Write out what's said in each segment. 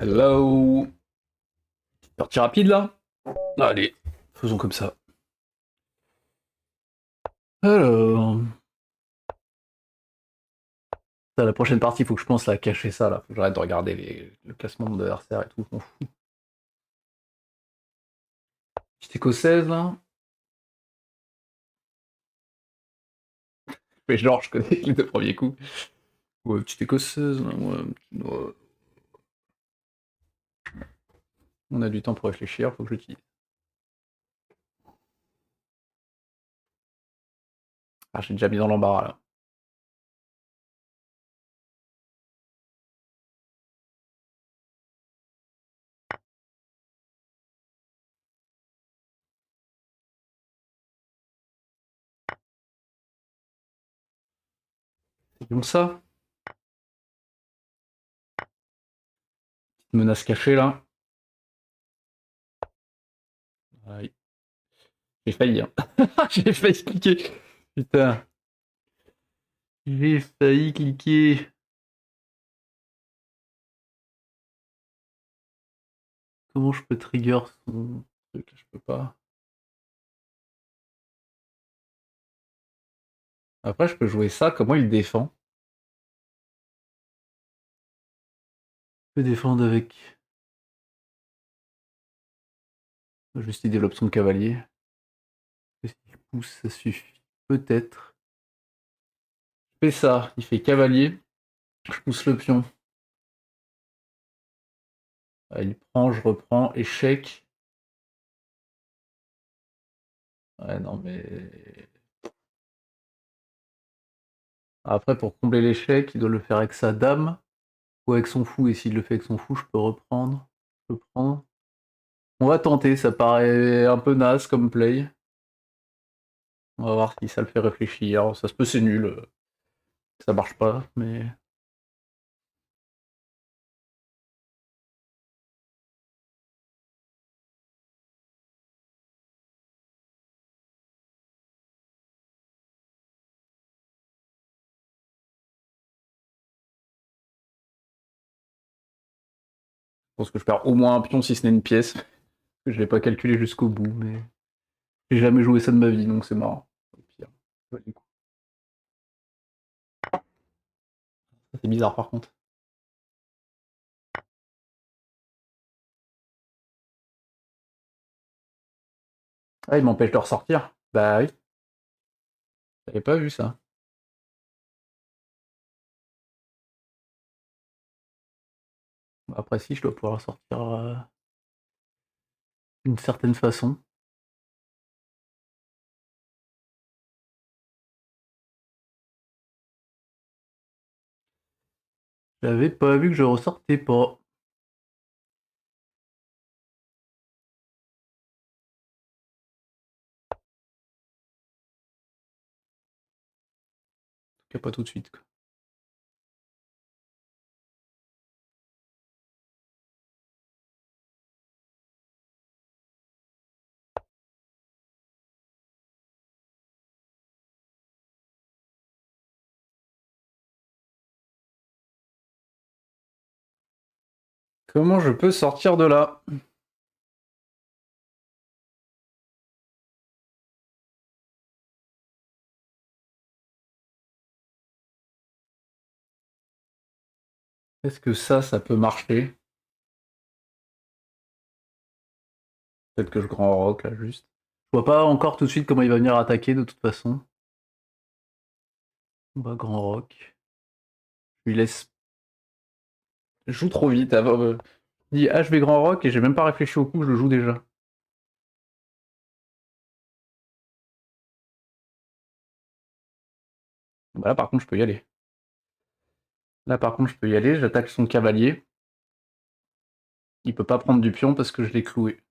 Hello. Partie rapide là. Allez, faisons comme ça. Alors, la prochaine partie, il faut que je pense à cacher ça là. Faut que j'arrête de regarder le classement de mon adversaire et tout. Je m'en fous. Petite écossaise là. Mais genre, je connais les deux premiers coups. Ouais, petite écossaise là. Ouais. On a du temps pour réfléchir, faut que j'utilise. Ah, j'ai déjà mis dans l'embarras là. C'est comme ça. Petite menace cachée là. Aïe. J'ai failli, hein. J'ai failli cliquer. Putain. J'ai failli cliquer. Comment je peux trigger son truc? Je peux pas. Après, je peux jouer ça. Comment il défend? Je peux défendre avec. Juste il développe son cavalier. S'il pousse, ça suffit. Peut-être. Je fais ça. Il fait cavalier. Je pousse le pion. Ah, il prend, je reprends. Échec. Ouais, non, mais. Après, pour combler l'échec, il doit le faire avec sa dame ou avec son fou. Et s'il le fait avec son fou, je peux reprendre. Je peux prendre. On va tenter. Ça paraît un peu naze comme play. On va voir si ça le fait réfléchir. Ça se peut, c'est nul. Ça marche pas, mais. Je pense que je perds au moins un pion si ce n'est une pièce. Je l'ai pas calculé jusqu'au bout, mais j'ai jamais joué ça de ma vie, donc c'est marrant. Au pire. Ouais, du coup. Ça, c'est bizarre par contre. Ah, il m'empêche de ressortir. Bah oui, j'avais pas vu ça. Après, si, je dois pouvoir ressortir d'une certaine façon. J'avais pas vu que je ressortais pas. En tout cas, pas tout de suite, quoi. Comment je peux sortir de là? Est-ce que ça peut marcher? Peut-être que je grand rock là, juste. Je vois pas encore tout de suite comment il va venir attaquer de toute façon. On va grand rock. Je lui laisse. Je joue trop vite. Je dis ah, je vais grand rock et j'ai même pas réfléchi au coup, je le joue déjà. Bah là, par contre, je peux y aller. Là, par contre, je peux y aller. J'attaque son cavalier. Il peut pas prendre du pion parce que je l'ai cloué.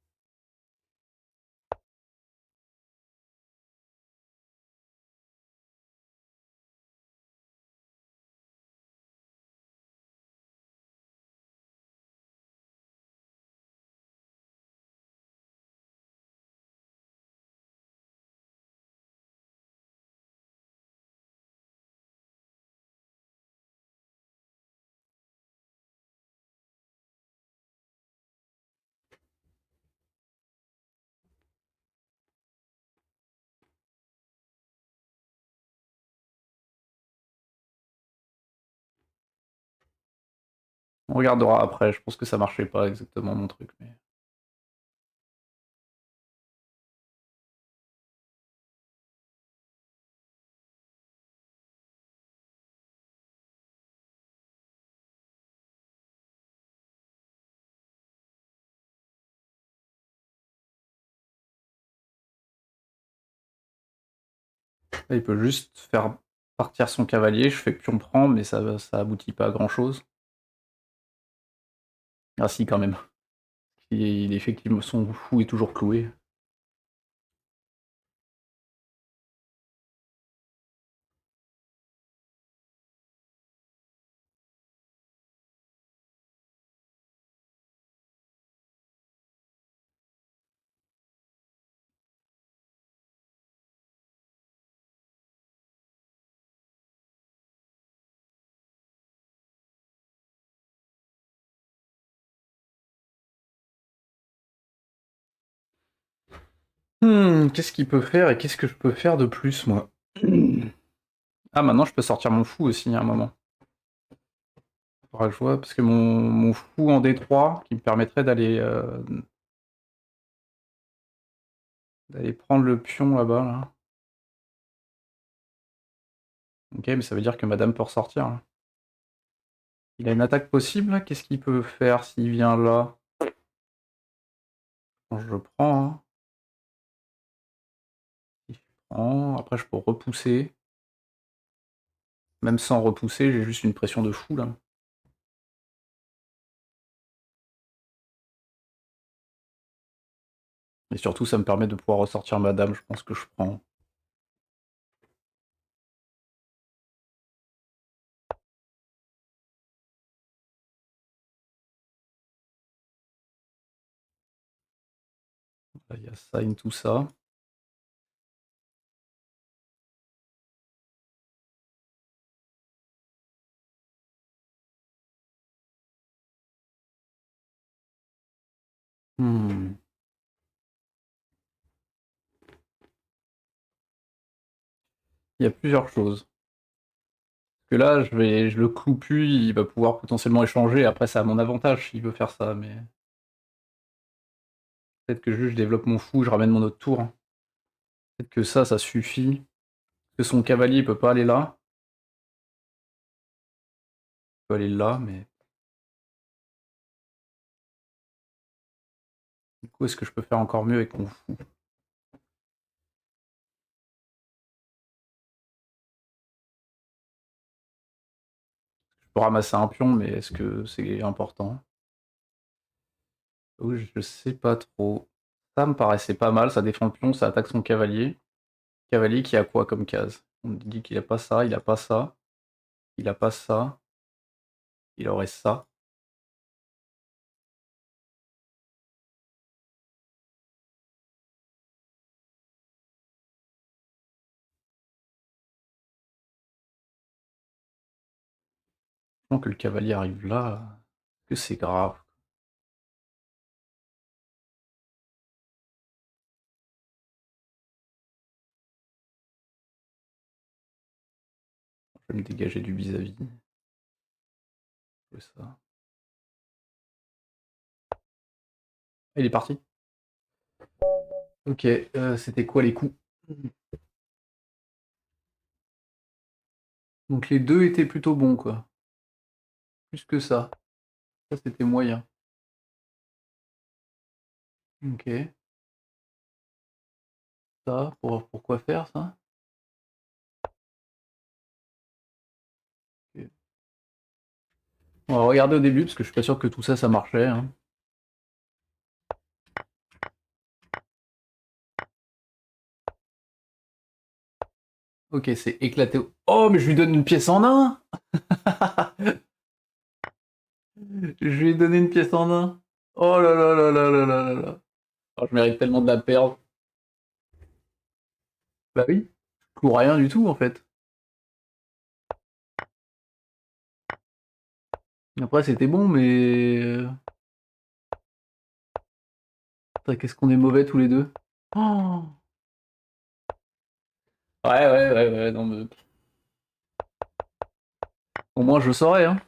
On regardera après, je pense que ça marchait pas exactement mon truc. Mais... Là, il peut juste faire partir son cavalier, je fais pion prend, mais ça aboutit pas à grand chose. Ah si, quand même. Effectivement, son fou est toujours cloué. Qu'est-ce qu'il peut faire et qu'est-ce que je peux faire de plus, moi? Ah, maintenant je peux sortir mon fou aussi, à un moment. Faudra que je vois, parce que mon fou en D3, qui me permettrait d'aller prendre le pion là-bas, là. Ok, mais ça veut dire que madame peut ressortir, là. Il a une attaque possible, là. Qu'est-ce qu'il peut faire s'il vient là? Bon, je le prends, hein. Il prend. Après, je peux repousser. Même sans repousser, j'ai juste une pression de fou, là. Et surtout, ça me permet de pouvoir ressortir madame, je pense que je prends. Là, il y a ça, tout ça. Hmm. Il y a plusieurs choses. Parce que là, je le cloue plus, il va pouvoir potentiellement échanger, après c'est à mon avantage s'il veut faire ça, mais... Peut-être que juste je développe mon fou, je ramène mon autre tour. Peut-être que ça suffit. Que son cavalier peut pas aller là. Il peut aller là, mais... Du coup, est-ce que je peux faire encore mieux avec mon fou? Je peux ramasser un pion, mais est-ce que c'est important? Oui, je sais pas trop. Ça me paraissait pas mal, ça défend le pion, ça attaque son cavalier. Cavalier qui a quoi comme case? On me dit qu'il a pas ça, il a pas ça, il a pas ça, il aurait ça. Que le cavalier arrive là, que c'est grave. Je vais me dégager du vis-à-vis. Ça. Il est parti. Ok, c'était quoi les coups? Donc les deux étaient plutôt bons, quoi. Plus que ça. Ça, c'était moyen. Ok. Ça, pour quoi faire, ça? Ok. On va regarder au début, parce que je suis pas sûr que tout ça, ça marchait, hein. Ok, c'est éclaté. Oh, mais je lui donne une pièce en un! Je lui ai donné une pièce en un. Oh là là là là là là là là. Oh, je mérite tellement de la perdre. Bah oui. Pour rien du tout, en fait. Après, c'était bon, mais... Putain, qu'est-ce qu'on est mauvais tous les deux. Oh. Ouais, non, mais... Au moins, je saurais, hein.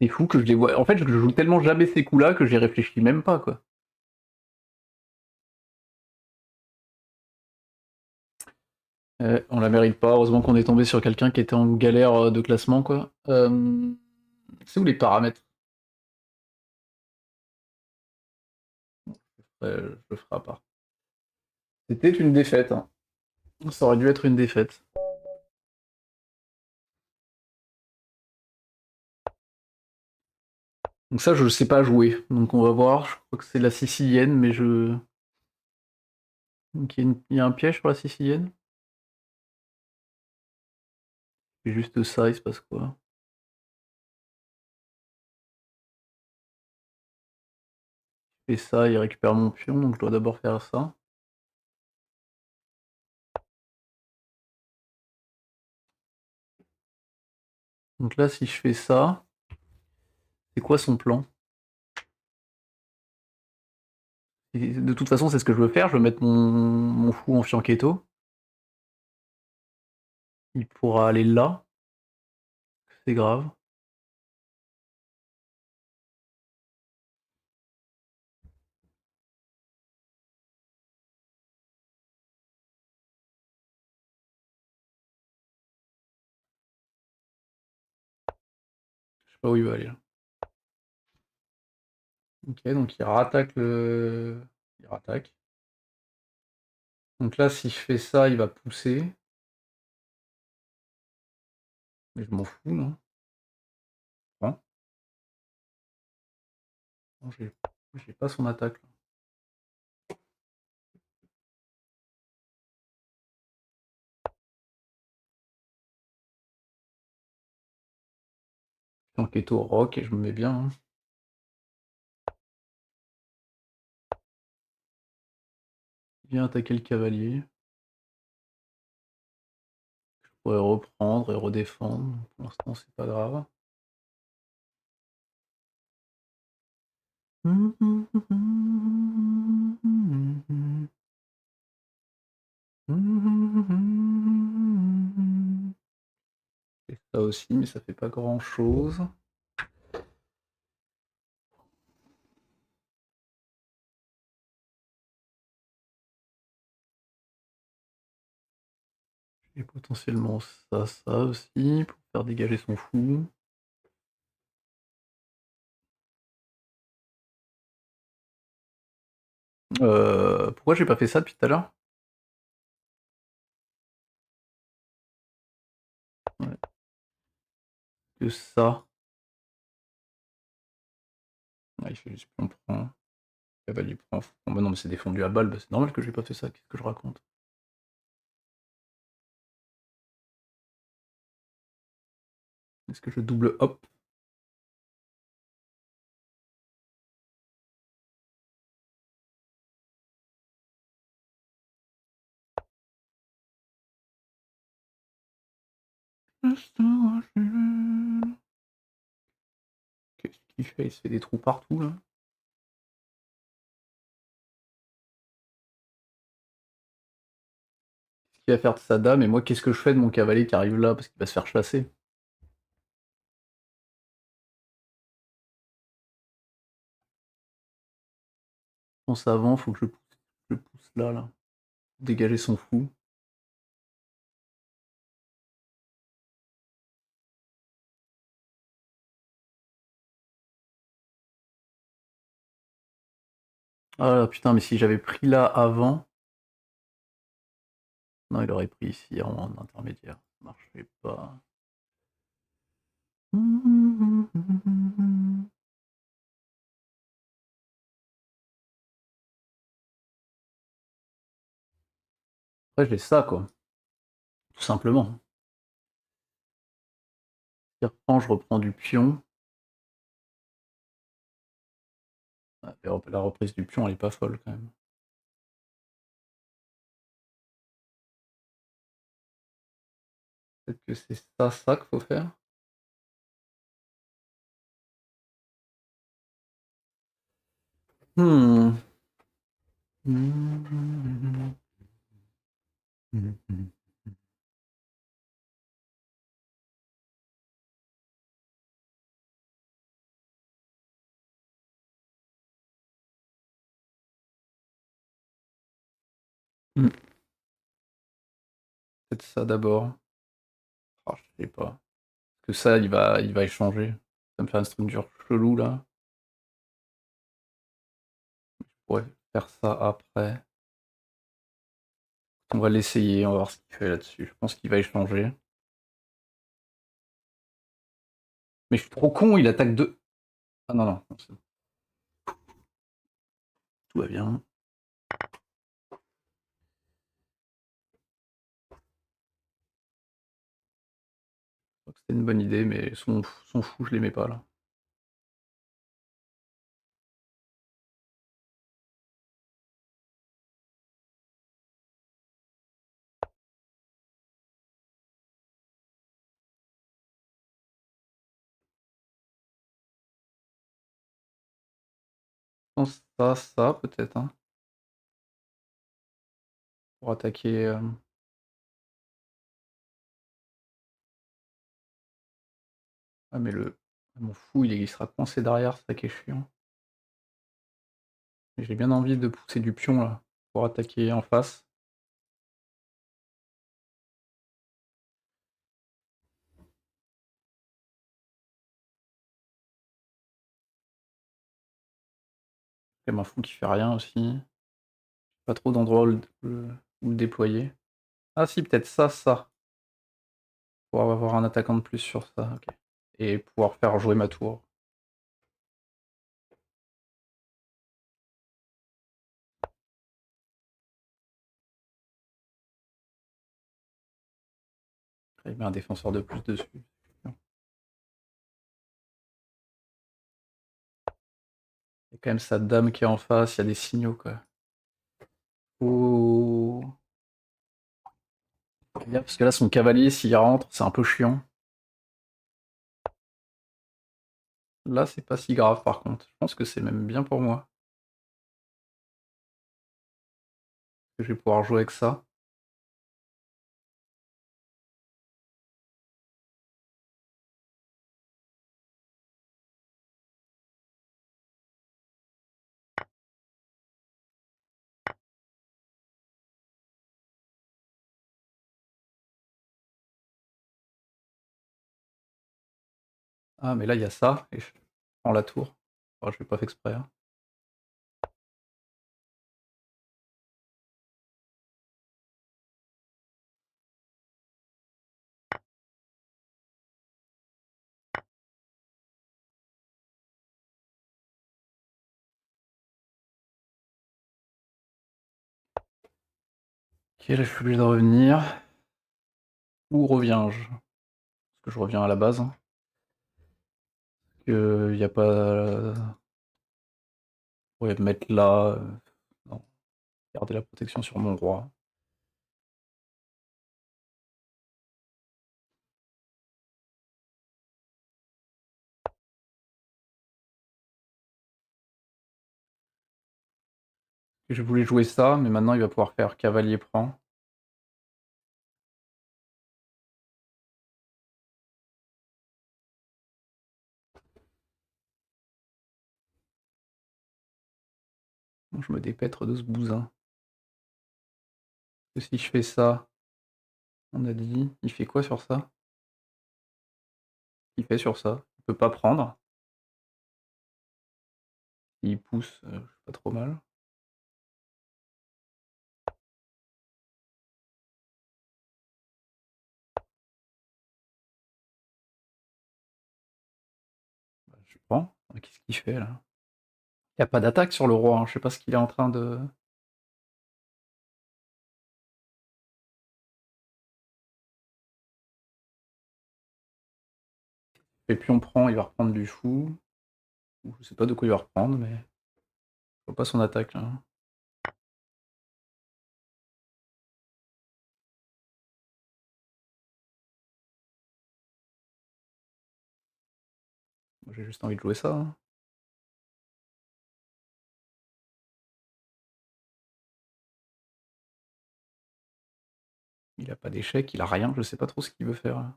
C'est fou que je les vois. En fait, je joue tellement jamais ces coups-là que j'y réfléchis même pas, quoi. On la mérite pas. Heureusement qu'on est tombé sur quelqu'un qui était en galère de classement, quoi. C'est où les paramètres? Je le ferai à part. C'était une défaite, hein. Ça aurait dû être une défaite. Donc ça, je sais pas jouer. Donc on va voir. Je crois que c'est la sicilienne, mais je... Donc il y a un piège sur la sicilienne. C'est juste ça, il se passe quoi? Je fais ça, il récupère mon pion, donc je dois d'abord faire ça. Donc là, si je fais ça, c'est quoi son plan? De toute façon, c'est ce que je veux faire. Je veux mettre mon fou en fianchetto. Il pourra aller là. C'est grave. Je sais pas où il va aller là. Ok, donc il rattaque le... Il rattaque. Donc là, si je fais ça, il va pousser. Mais je m'en fous, là. Hein. Non, j'ai pas son attaque, là. Fianchetto rock et je me mets bien, hein. Viens attaquer le cavalier. Je pourrais reprendre et redéfendre. Pour l'instant, c'est pas grave. Et ça aussi, mais ça fait pas grand chose. Et potentiellement ça aussi, pour faire dégager son fou. Pourquoi j'ai pas fait ça depuis tout à l'heure? Ouais. Que ça. Ouais, il fait juste on prend. Cavalier prend. Bon, bah non, mais c'est défendu à balle, bah, c'est normal que j'ai pas fait ça, qu'est-ce que je raconte? Est-ce que je double hop? Qu'est-ce qu'il fait? Il se fait des trous partout là. Qu'est-ce qu'il va faire de sa dame? Et moi, qu'est-ce que je fais de mon cavalier qui arrive là? Parce qu'il va se faire chasser. En savant, faut que je pousse là, là. Dégager son fou. Ah putain, mais si j'avais pris là avant. Non, il aurait pris ici en intermédiaire. Ça marchait pas. Après, j'ai ça, quoi. Tout simplement. Si reprend, je reprends du pion. La reprise du pion, elle est pas folle, quand même. Peut-être que c'est ça qu'il faut faire. Hmm. Hmm. Peut-être ça d'abord. Ah, je sais pas. Parce que ça, il va échanger. Ça me fait un structure chelou là. Je pourrais faire ça après. On va l'essayer, on va voir ce qu'il fait là-dessus. Je pense qu'il va échanger. Mais je suis trop con, il attaque deux. Ah non, non, tout va bien. Je crois que c'était une bonne idée, mais son fou, je l'aimais pas là. Je pense ça peut-être, hein, pour attaquer. Ah, mais mon fou, il sera coincé derrière, c'est ça qui est chiant. J'ai bien envie de pousser du pion là, pour attaquer en face. J'ai un fou qui fait rien aussi. Pas trop d'endroits où le déployer. Ah si, peut-être ça. Pour avoir un attaquant de plus sur ça, ok. Et pouvoir faire jouer ma tour. Il met un défenseur de plus dessus. Il y a quand même sa dame qui est en face, il y a des signaux quoi. Oh. Bien, parce que là son cavalier s'il rentre, c'est un peu chiant. Là c'est pas si grave par contre. Je pense que c'est même bien pour moi. Que je vais pouvoir jouer avec ça. Ah mais là il y a ça, et je prends la tour. Oh, je l'ai pas fait exprès, hein. Ok, là je suis obligé de revenir. Où reviens-je? Parce que je reviens à la base, hein. Que y a pas. Ouais, me mettre là. Non, garder la protection sur mon roi. Je voulais jouer ça, mais maintenant il va pouvoir faire cavalier prend. Bon, je me dépêtre de ce bousin. Et si je fais ça, on a dit, il fait quoi sur ça? Il fait sur ça. Il peut pas prendre. Il pousse, c'est pas trop mal. Bah, je prends. Qu'est-ce qu'il fait là? Il y a pas d'attaque sur le roi, hein. Je sais pas ce qu'il est en train de. Et puis on prend, il va reprendre du fou. Ou je sais pas de quoi il va reprendre, mais je vois pas son attaque là. Moi, j'ai juste envie de jouer ça, hein. Il a pas d'échec, il a rien, je sais pas trop ce qu'il veut faire là.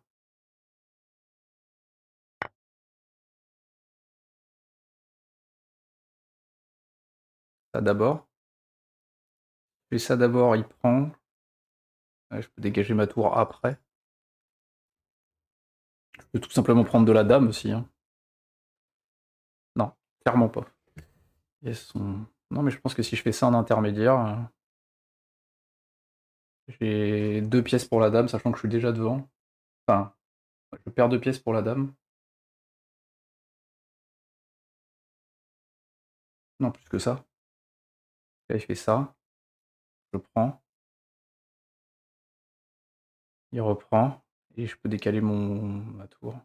Ça d'abord. fais ça d'abord, il prend. Je peux dégager ma tour après. Je peux tout simplement prendre de la dame aussi, hein. Non, clairement pas. Non, mais je pense que si je fais ça en intermédiaire, j'ai 2 pièces pour la dame, sachant que je suis déjà devant. Enfin, je perds 2 pièces pour la dame. Non, plus que ça. Là, il fait ça. Je prends. Il reprend. Et je peux décaler ma tour.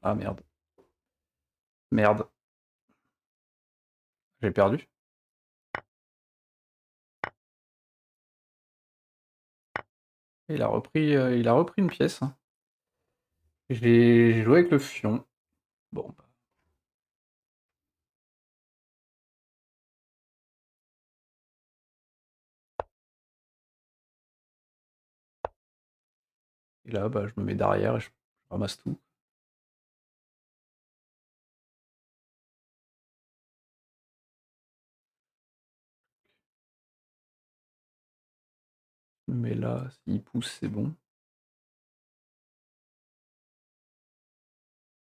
Ah merde. Merde. J'ai perdu. Il a repris une pièce, hein. J'ai joué avec le fion. Bon, bah. Et là, bah, je me mets derrière et je ramasse tout. Je me mets là, s'il pousse, c'est bon.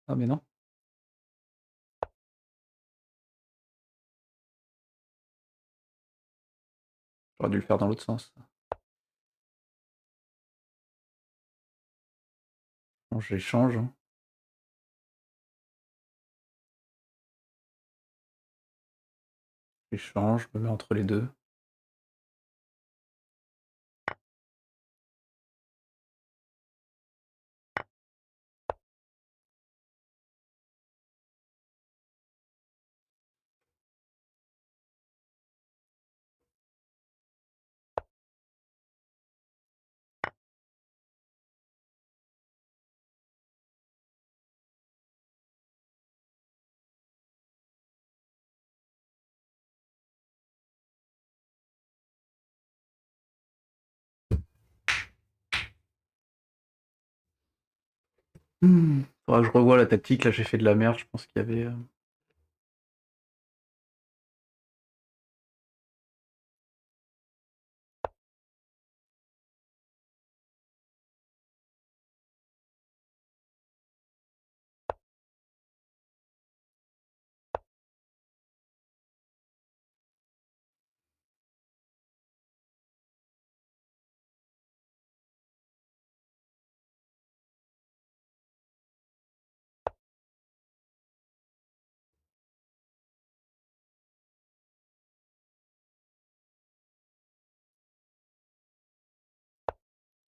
Ah mais non. J'aurais dû le faire dans l'autre sens. Bon, j'échange, hein. J'échange, je me mets entre les deux. Faudra que je revoie la tactique, là j'ai fait de la merde, je pense qu'il y avait.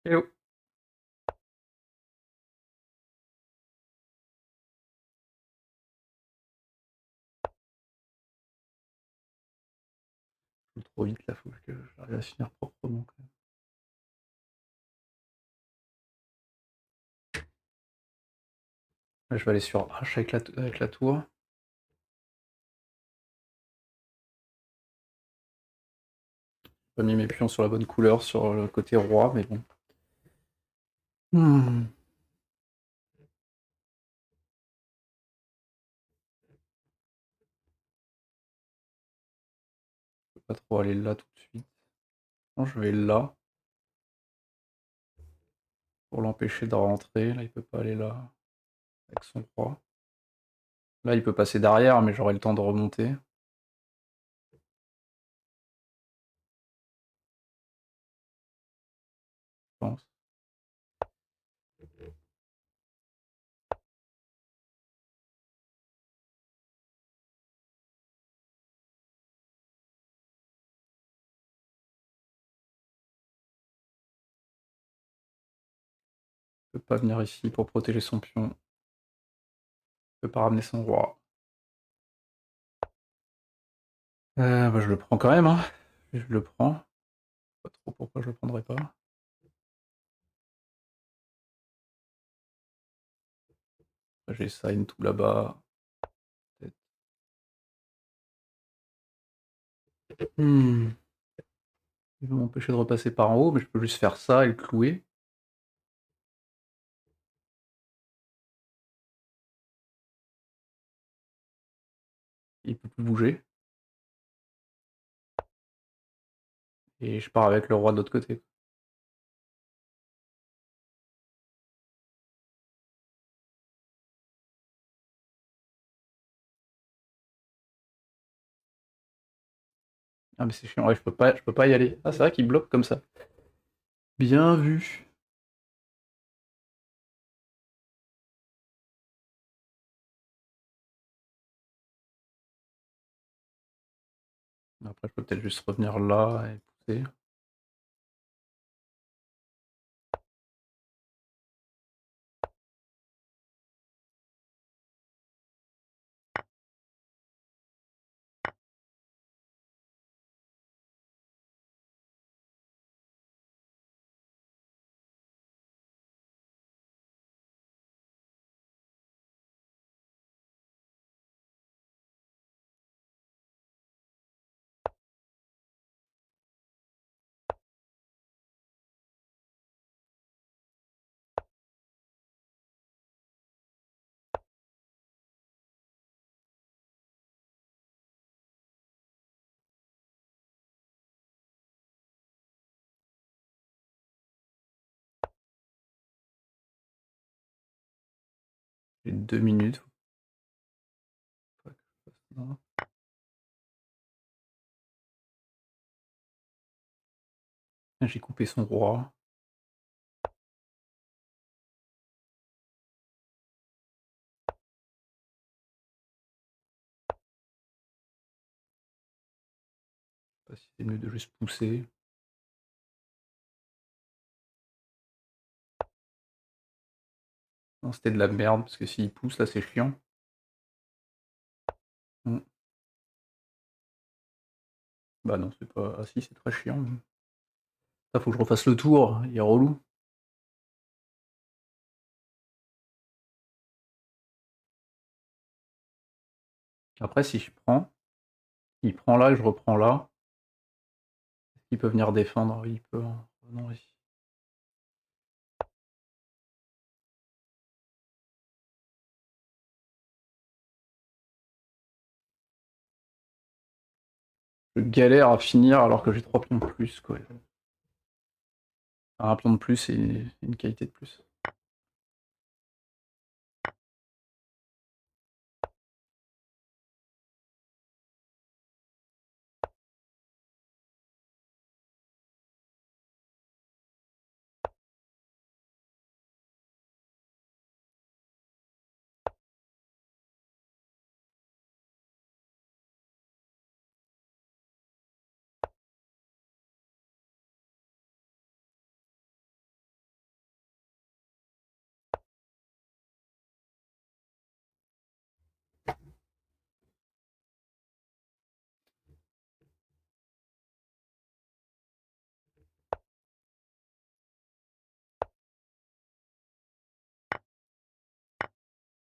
Eh oh. Je joue trop vite là, faut que j'arrive à finir proprement quand même. Là, je vais aller sur H avec la tour. J'ai pas mis mes pions sur la bonne couleur sur le côté roi, mais bon. Hmm. Je peux pas trop aller là tout de suite. Non, je vais là pour l'empêcher de rentrer. Là, il peut pas aller là avec son roi. Là, il peut passer derrière, mais j'aurai le temps de remonter, je pense. Il peut pas venir ici pour protéger son pion. Il peut pas ramener son roi. Bah, je le prends quand même, hein. Je le prends. Pas trop pourquoi je le prendrais pas. J'ai sign tout là-bas. Hmm. Il va m'empêcher de repasser par en haut, mais je peux juste faire ça et le clouer. Il peut plus bouger. Et je pars avec le roi de l'autre côté. Ah mais c'est chiant, ouais, je peux pas y aller. Ah c'est vrai qu'il bloque comme ça. Bien vu. Après je peux peut-être juste revenir là et pousser. J'ai 2 minutes. Faut pas que je fasse ça. J'ai coupé son roi. Je sais pas si c'est mieux de juste pousser. Non, c'était de la merde, parce que s'il pousse, là, c'est chiant. Hmm. Bah non, c'est pas... Ah si, c'est très chiant. Ça, faut que je refasse le tour, il est relou. Après, si je prends, il prend là et je reprends là, il peut venir défendre, il peut... Non, ici. Je galère à finir alors que j'ai 3 pions de plus, quoi. Un pion de plus et une qualité de plus.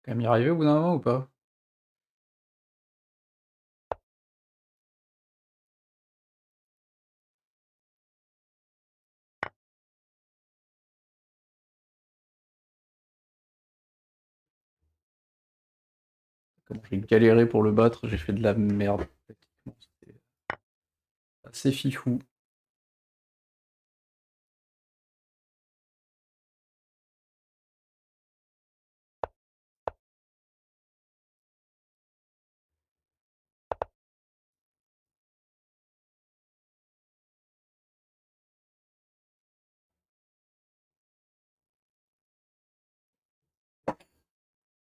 Quand même y arriver au bout d'un moment ou pas? Comme j'ai galéré pour le battre, j'ai fait de la merde. C'était assez fifou.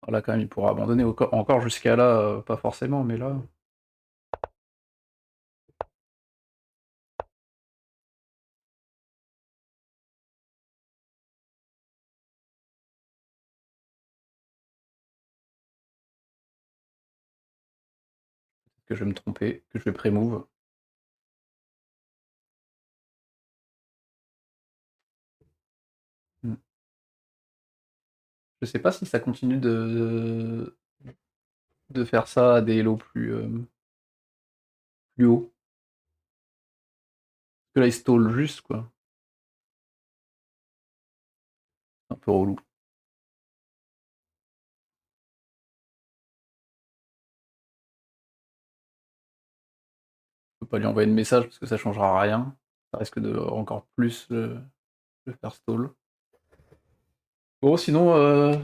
Là, quand même, il pourra abandonner encore jusqu'à là, pas forcément, mais là... que je vais me tromper, que je vais pré-move. Je sais pas si ça continue de faire ça à des hello plus hauts. Parce que là, il stall juste, quoi. Un peu relou. Je peux pas lui envoyer de message parce que ça changera rien. Ça risque de encore plus le faire stall. Bon, sinon,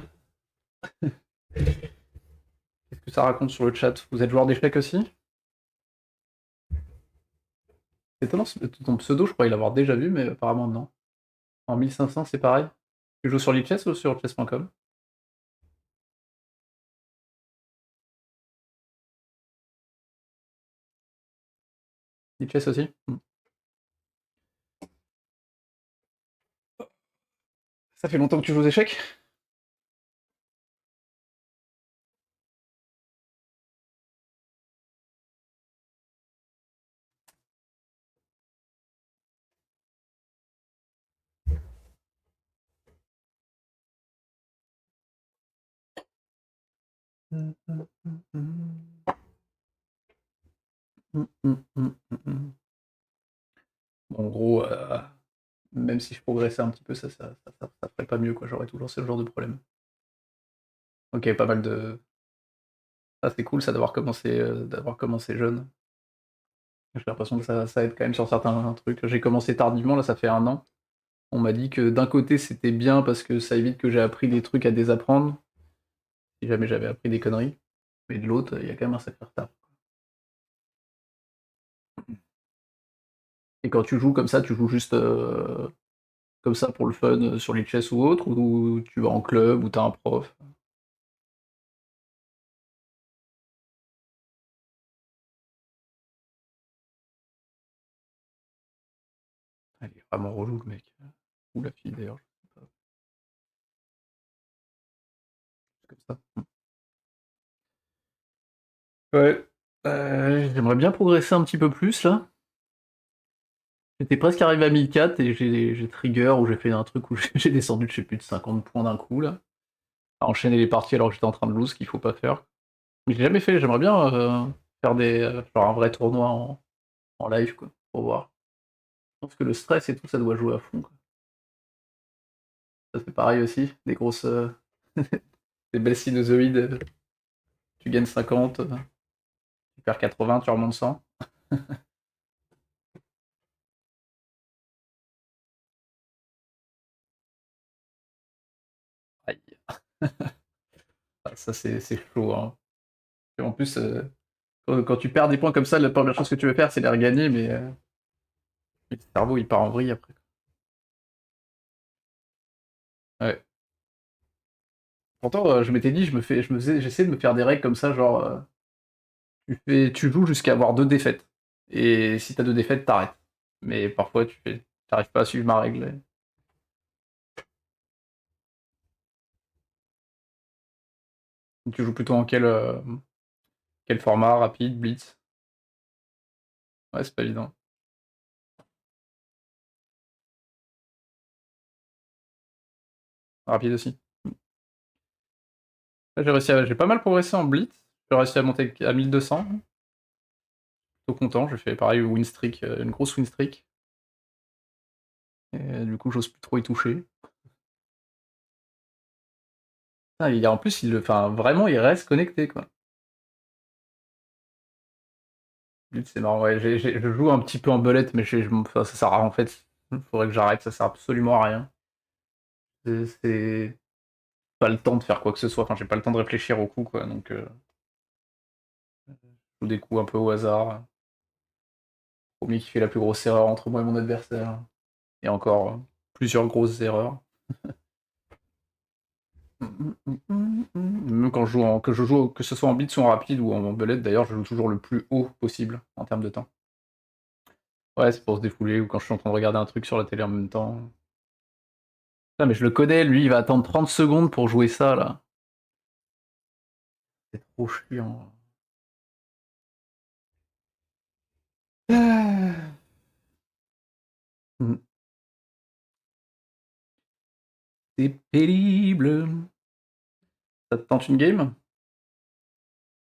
qu'est-ce que ça raconte sur le chat? Vous êtes joueur d'échecs aussi? C'est étonnant, ton pseudo, je croyais l'avoir déjà vu, mais apparemment non. En 1500, c'est pareil. Tu joues sur Lichess ou sur chess.com? Lichess aussi? Ça fait longtemps que tu joues aux échecs? En gros, même si je progressais un petit peu, ça ferait pas mieux, quoi. J'aurais toujours ce genre de problème. Ok, pas mal de. Ah, c'est cool ça d'avoir commencé jeune. J'ai l'impression que ça aide quand même sur certains trucs. J'ai commencé tardivement, là ça fait 1 an. On m'a dit que d'un côté c'était bien parce que ça évite que j'ai appris des trucs à désapprendre, si jamais j'avais appris des conneries. Mais de l'autre, il y a quand même un sacré retard. Et quand tu joues comme ça, tu joues juste comme ça pour le fun sur les chess ou autre, ou tu vas en club, ou t'as un prof? Elle est vraiment relou le mec. Ou la fille d'ailleurs, je sais pas. C'est comme ça. Ouais. J'aimerais bien progresser un petit peu plus là. J'étais presque arrivé à 1004 et j'ai trigger où j'ai fait un truc où j'ai descendu de je sais plus de 50 points d'un coup là. À enchaîner les parties alors que j'étais en train de lose, ce qu'il faut pas faire. Mais j'ai jamais fait, j'aimerais bien faire genre un vrai tournoi en live quoi, pour voir. Je pense que le stress et tout ça doit jouer à fond quoi. Ça c'est pareil aussi, des grosses des belles sinusoïdes, tu gagnes 50, tu perds 80, tu remontes 100. Aïe. Ah, ça c'est chaud hein. Et en plus quand tu perds des points comme ça, la première chose que tu veux faire c'est les regagner mais le cerveau il part en vrille après. Ouais. Pourtant, je m'étais dit, j'essaie de me faire des règles comme ça, genre, tu joues jusqu'à avoir 2 défaites. Et si t'as 2 défaites, t'arrêtes. Mais parfois, t'arrives pas à suivre ma règle. Tu joues plutôt en quel format? Rapide, blitz? Ouais, c'est pas évident. Rapide aussi. Là, j'ai pas mal progressé en blitz. J'ai réussi à monter à 1200. Plutôt content. J'ai fait pareil, win streak, une grosse win streak. Et du coup, j'ose plus trop y toucher. Ah, en plus, enfin, vraiment, il reste connecté, quoi. C'est marrant, ouais, je joue un petit peu en belette, mais enfin, ça sert à en fait. Il faudrait que j'arrête, ça sert absolument à rien. C'est pas le temps de faire quoi que ce soit, enfin j'ai pas le temps de réfléchir au coup quoi, donc je joue des coups un peu au hasard. Premier qui fait la plus grosse erreur entre moi et mon adversaire. Et encore plusieurs grosses erreurs. Même quand je joue, que ce soit en blitz ou en rapide ou en belette d'ailleurs, je joue toujours le plus haut possible en termes de temps. Ouais, c'est pour se défouler ou quand je suis en train de regarder un truc sur la télé en même temps. Ah, mais je le connais, lui, il va attendre 30 secondes pour jouer ça, là. C'est trop chiant. Mmh. C'est pénible. Ça te tente une game?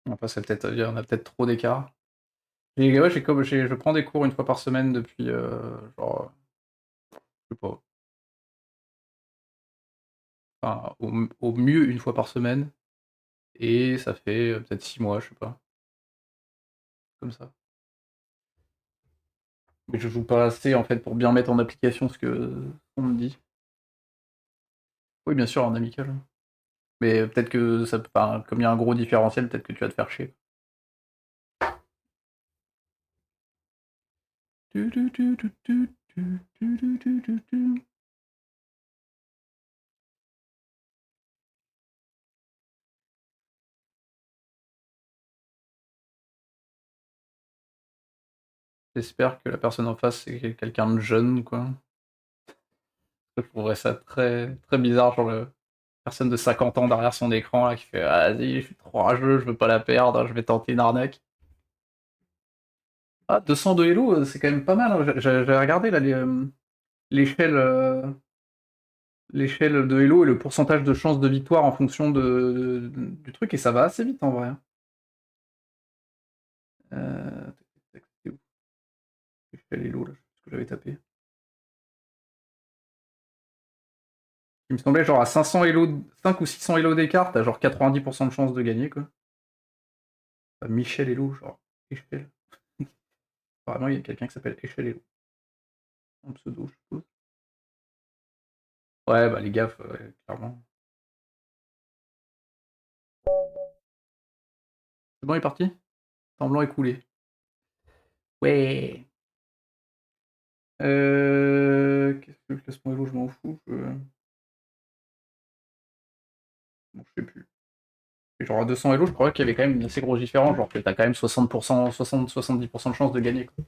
Après c'est peut-être, il y en a peut-être trop d'écart. Et ouais, je prends des cours une fois par semaine depuis, genre, je sais pas, enfin, au mieux une fois par semaine et ça fait, peut-être 6 mois, je sais pas, comme ça. Mais je joue pas assez, en fait, pour bien mettre en application ce qu'on me dit. Oui, bien sûr, en amical. Mais peut-être que ça peut enfin, comme il y a un gros différentiel, peut-être que tu vas te faire chier. Tu tu tu tu tu tu tu tu tu tu tu. J'espère que la personne en face, c'est quelqu'un de jeune, quoi. Je trouverais ça très, très bizarre, genre, personne de 50 ans derrière son écran, là, qui fait: «Ah vas-y, je suis trop rageux, je veux pas la perdre, je vais tenter une arnaque». Ah, 200 de Hello, c'est quand même pas mal, hein. J'avais regardé là l'échelle, l'échelle de Hello et le pourcentage de chances de victoire en fonction du truc et ça va assez vite en vrai, hein. Tac, tac, c'était où? L'échelle Hello là, je sais plus ce que j'avais tapé. Il me semblait genre à 500 Hello 5 ou 600 Hello d'écart, tu genre 90 de chances de gagner, quoi. Michel Hello, genre échelle. Apparemment, il y a quelqu'un qui s'appelle Échelle Hello, en pseudo, je suppose. Ouais, bah les gaffes, ouais, clairement. C'est bon, il est parti? Semblant écoulé. Ouais. Qu'est-ce que le classement Elo, je m'en fous. Bon, je sais plus. Et genre à 200 Elo, je crois qu'il y avait quand même une assez grosse différence, genre que t'as quand même 60%, 60-70% de chance de gagner, quoi.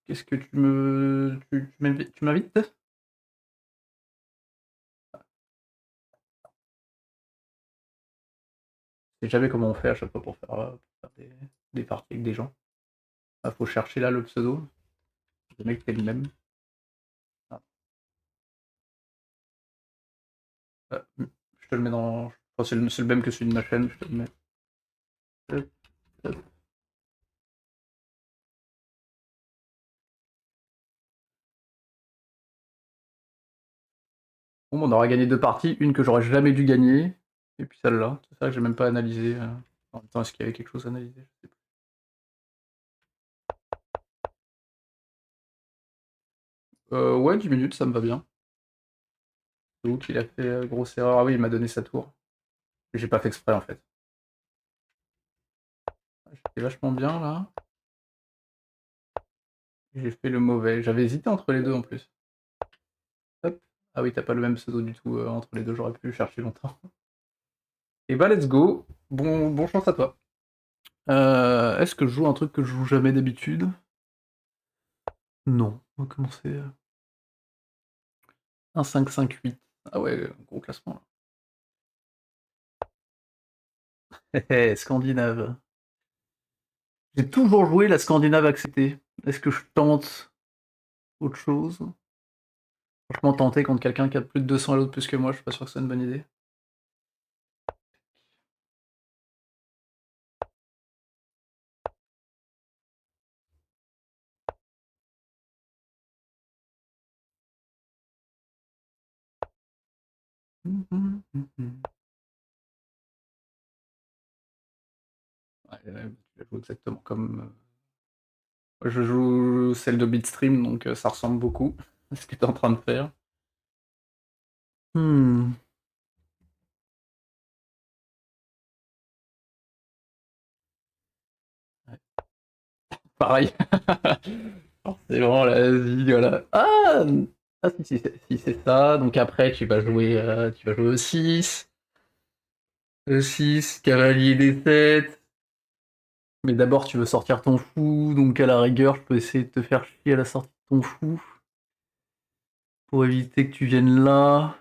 Qu'est-ce que tu m'invites? Je sais jamais comment on fait à chaque fois pour faire des parties avec des gens. Ah, faut chercher là le pseudo. Le mec fait le même. Ah, je te le mets dans. Enfin, c'est le même que celui de ma chaîne, je te le mets. Hop, hop. Bon, on aura gagné deux parties, une que j'aurais jamais dû gagner, et puis celle-là. C'est ça que j'ai même pas analysé. En même temps, est-ce qu'il y avait quelque chose à analyser? Je sais plus. Ouais, 10 minutes, ça me va bien. C'est où qu'il a fait grosse erreur? Ah oui, il m'a donné sa tour. J'ai pas fait exprès en fait. J'étais vachement bien là. J'ai fait le mauvais. J'avais hésité entre les deux en plus. Hop. Ah oui, t'as pas le même pseudo du tout entre les deux, j'aurais pu chercher longtemps. Et bah let's go. Bon chance à toi. Est-ce que je joue un truc que je joue jamais d'habitude? Non. On va commencer. Un 5-5-8. Ah ouais, gros classement là. Scandinave. J'ai toujours joué la Scandinave acceptée. Est-ce que je tente autre chose? Franchement, tenter contre quelqu'un qui a plus de 200 Elo de plus que moi, je suis pas sûr que c'est une bonne idée. Ouais, tu la joues exactement comme. Je joue celle de Bitstream, donc ça ressemble beaucoup à ce que tu es en train de faire. Hmm. Ouais, pareil. Forcément, la vie, voilà. Ah si c'est ça, donc après tu vas jouer au 6. E6, cavalier D7. Mais d'abord, tu veux sortir ton fou, donc à la rigueur, je peux essayer de te faire chier à la sortie de ton fou pour éviter que tu viennes là.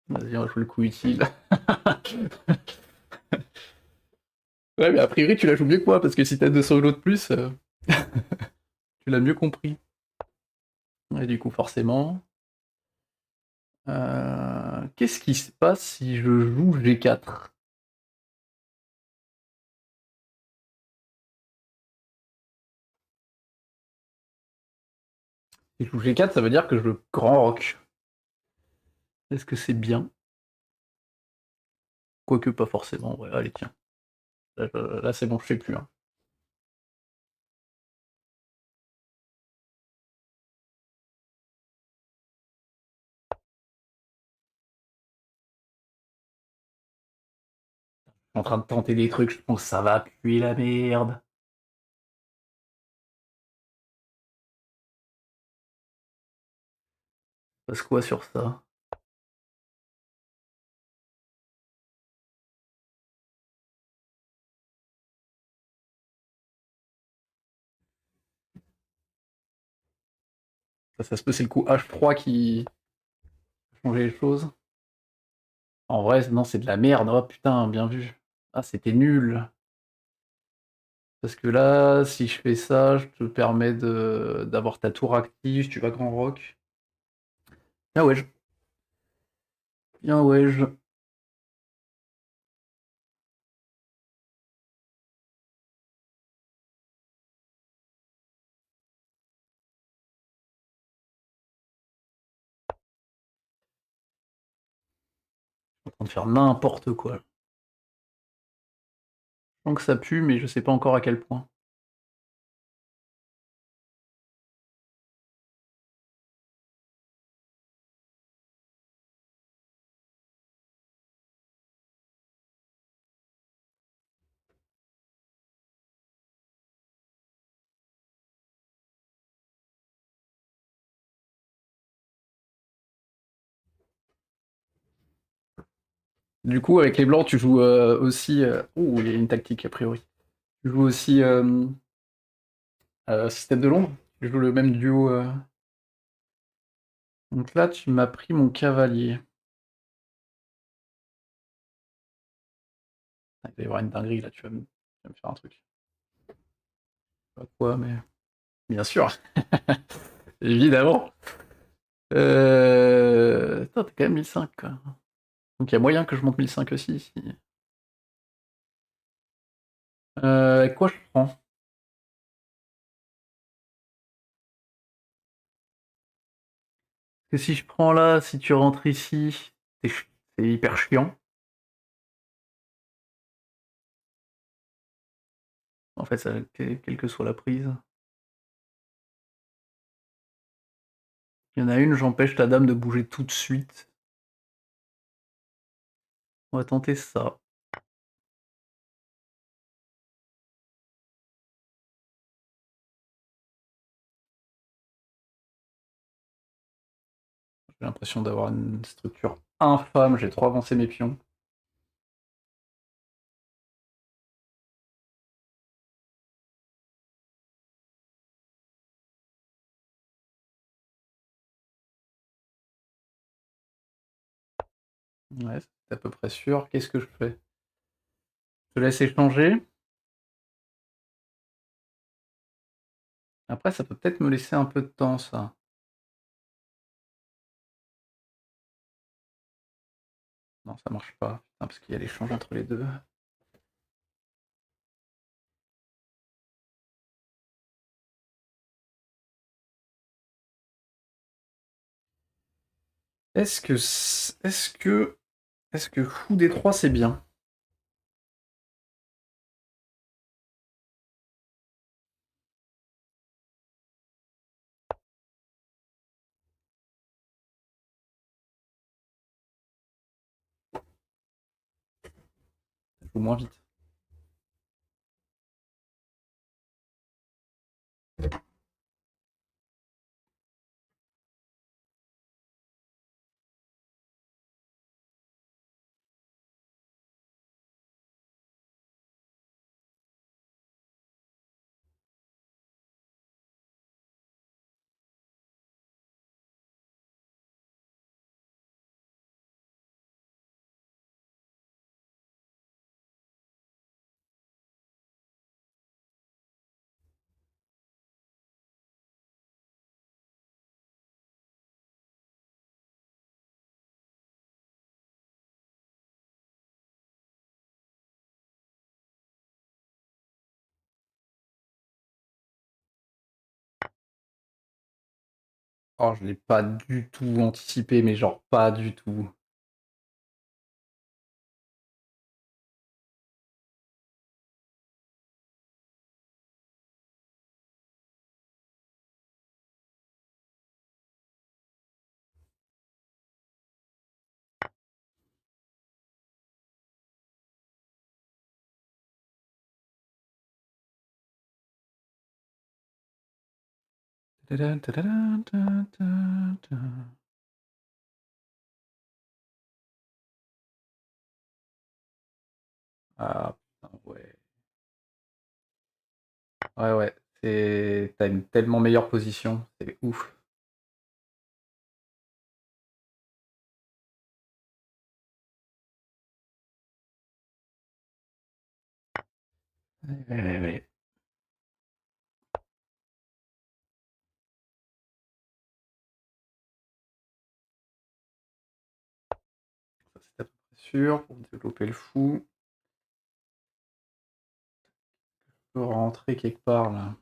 Vas-y, on va jouer le coup utile. Ouais, mais a priori, tu la joues mieux que moi, parce que si t'as 200 euros de plus, tu l'as mieux compris. Et du coup, forcément... Qu'est-ce qui se passe si je joue G4? Si je joue G4, ça veut dire que je veux grand rock. Est-ce que c'est bien? Quoique pas forcément, ouais, allez tiens. Là, c'est bon, je fais plus, hein. Je suis en train de tenter des trucs, je pense que ça va puer la merde. Passe quoi sur ça? Ça se peut, c'est le coup H3 qui a changé les choses. En vrai, non, c'est de la merde. Oh putain, bien vu. Ah, c'était nul. Parce que là, si je fais ça, je te permets d'avoir ta tour active, tu vas grand rock. Bien ouais, bien ouais. Je suis en train de faire n'importe quoi. Je sens que ça pue, mais je sais pas encore à quel point. Du coup, avec les blancs, tu joues aussi. Ouh, il y a une tactique a priori. Tu joues aussi système de l'ombre. Tu joues le même duo. Donc là, tu m'as pris mon cavalier. Ah, il va y avoir une dinguerie là, tu vas me faire un truc. Pas quoi, mais. Bien sûr, évidemment. Putain, t'es quand même 1005 quoi. Donc il y a moyen que je monte 1005 aussi ici. Avec quoi je prends? Parce que si je prends là, si tu rentres ici, c'est hyper chiant. En fait, ça, quelle que soit la prise. Il y en a une, j'empêche ta dame de bouger tout de suite. On va tenter ça. J'ai l'impression d'avoir une structure infâme, j'ai trop avancé mes pions. Ouais, c'est à peu près sûr. Qu'est-ce que je fais? Je te laisse échanger. Après, ça peut peut-être me laisser un peu de temps, ça. Non, ça marche pas. Putain, parce qu'il y a l'échange entre les deux. Est-ce que... Est-ce que fou des trois, c'est bien? Ça joue moins vite. Oh, je l'ai pas du tout anticipé, mais genre pas du tout. Ah, putain, ouais. Ouais, ouais. T'as une tellement meilleure position. C'est ouf. Ouais, ouais, ouais. Ça, c'est à peu près sûr pour développer le fou. Je peux rentrer quelque part là.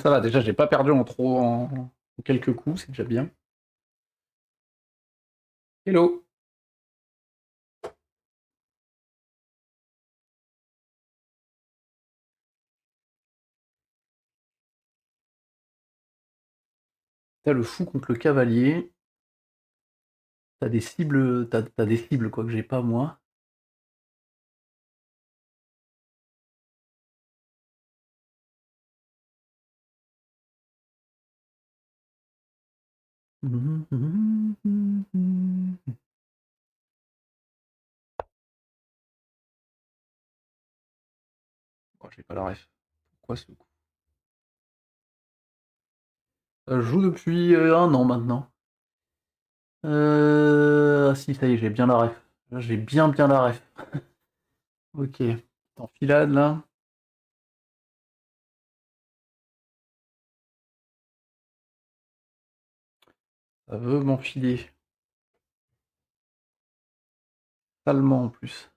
Ça va, déjà, j'ai pas perdu en quelques coups, c'est déjà bien. Hello! T'as le fou contre le cavalier. T'as des cibles, t'as des cibles quoi que j'ai pas moi. Oh, j'ai pas la ref. Pourquoi ce coup? Je joue depuis 1 an maintenant. Ah si, ça y est, j'ai bien la ref. Là, j'ai bien la ref. Ok. Enfilade là. Ça veut m'enfiler. Salement en plus.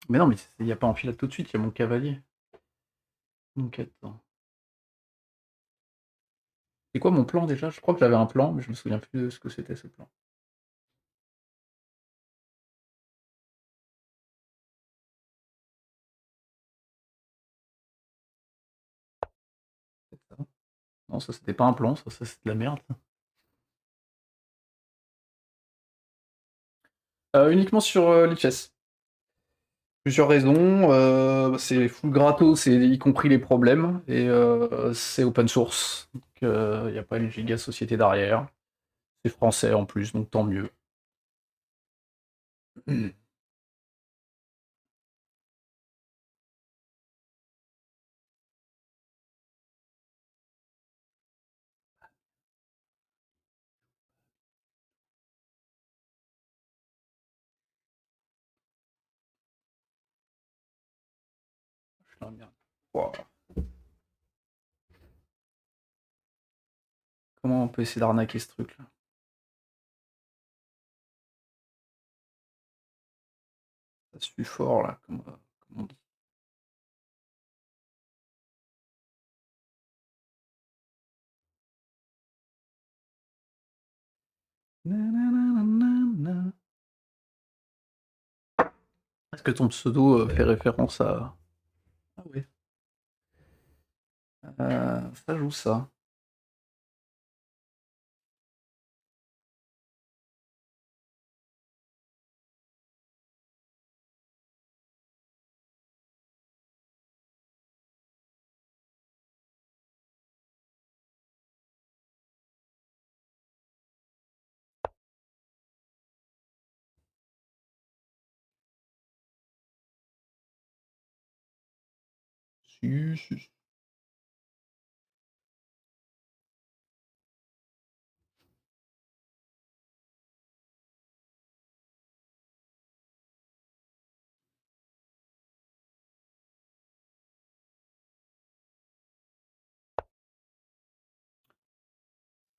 Mais non, mais il n'y a pas enfilade tout de suite, il y a mon cavalier. Donc attends. C'est quoi mon plan déjà? Je crois que j'avais un plan, mais je me souviens plus de ce que c'était ce plan. C'est ça. Non, ça c'était pas un plan, ça c'est de la merde. Uniquement sur Lichess. Plusieurs raisons. C'est full gratos, y compris les problèmes, et c'est open source. Donc il n'y a pas une giga société derrière. C'est français en plus, donc tant mieux. Putain, merde. Wow. Comment on peut essayer d'arnaquer ce truc là? Ça suit fort là, comme on dit. Nananana. Est-ce que ton pseudo fait référence à... Ah oui. Ça joue ça. Si.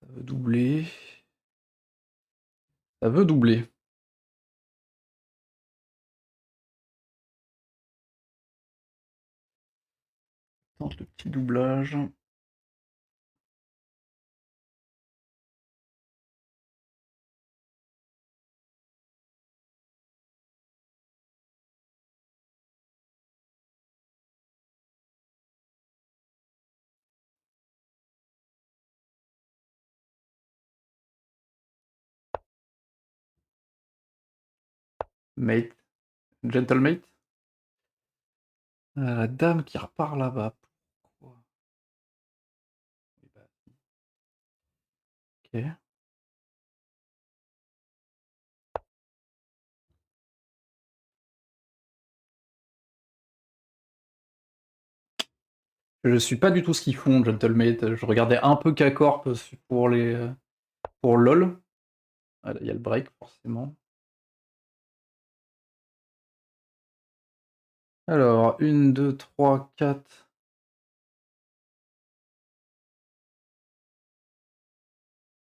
Ça veut doubler. Ça veut doubler. Tente le petit doublage. Mate. Gentlemate. La dame qui repart là-bas. Pourquoi? Ok. Je suis pas du tout ce qu'ils font, Gentlemate. Je regardais un peu K-Corp pour les pour LOL. Ah, il y a le break, forcément. Alors, 1, 2, 3, 4.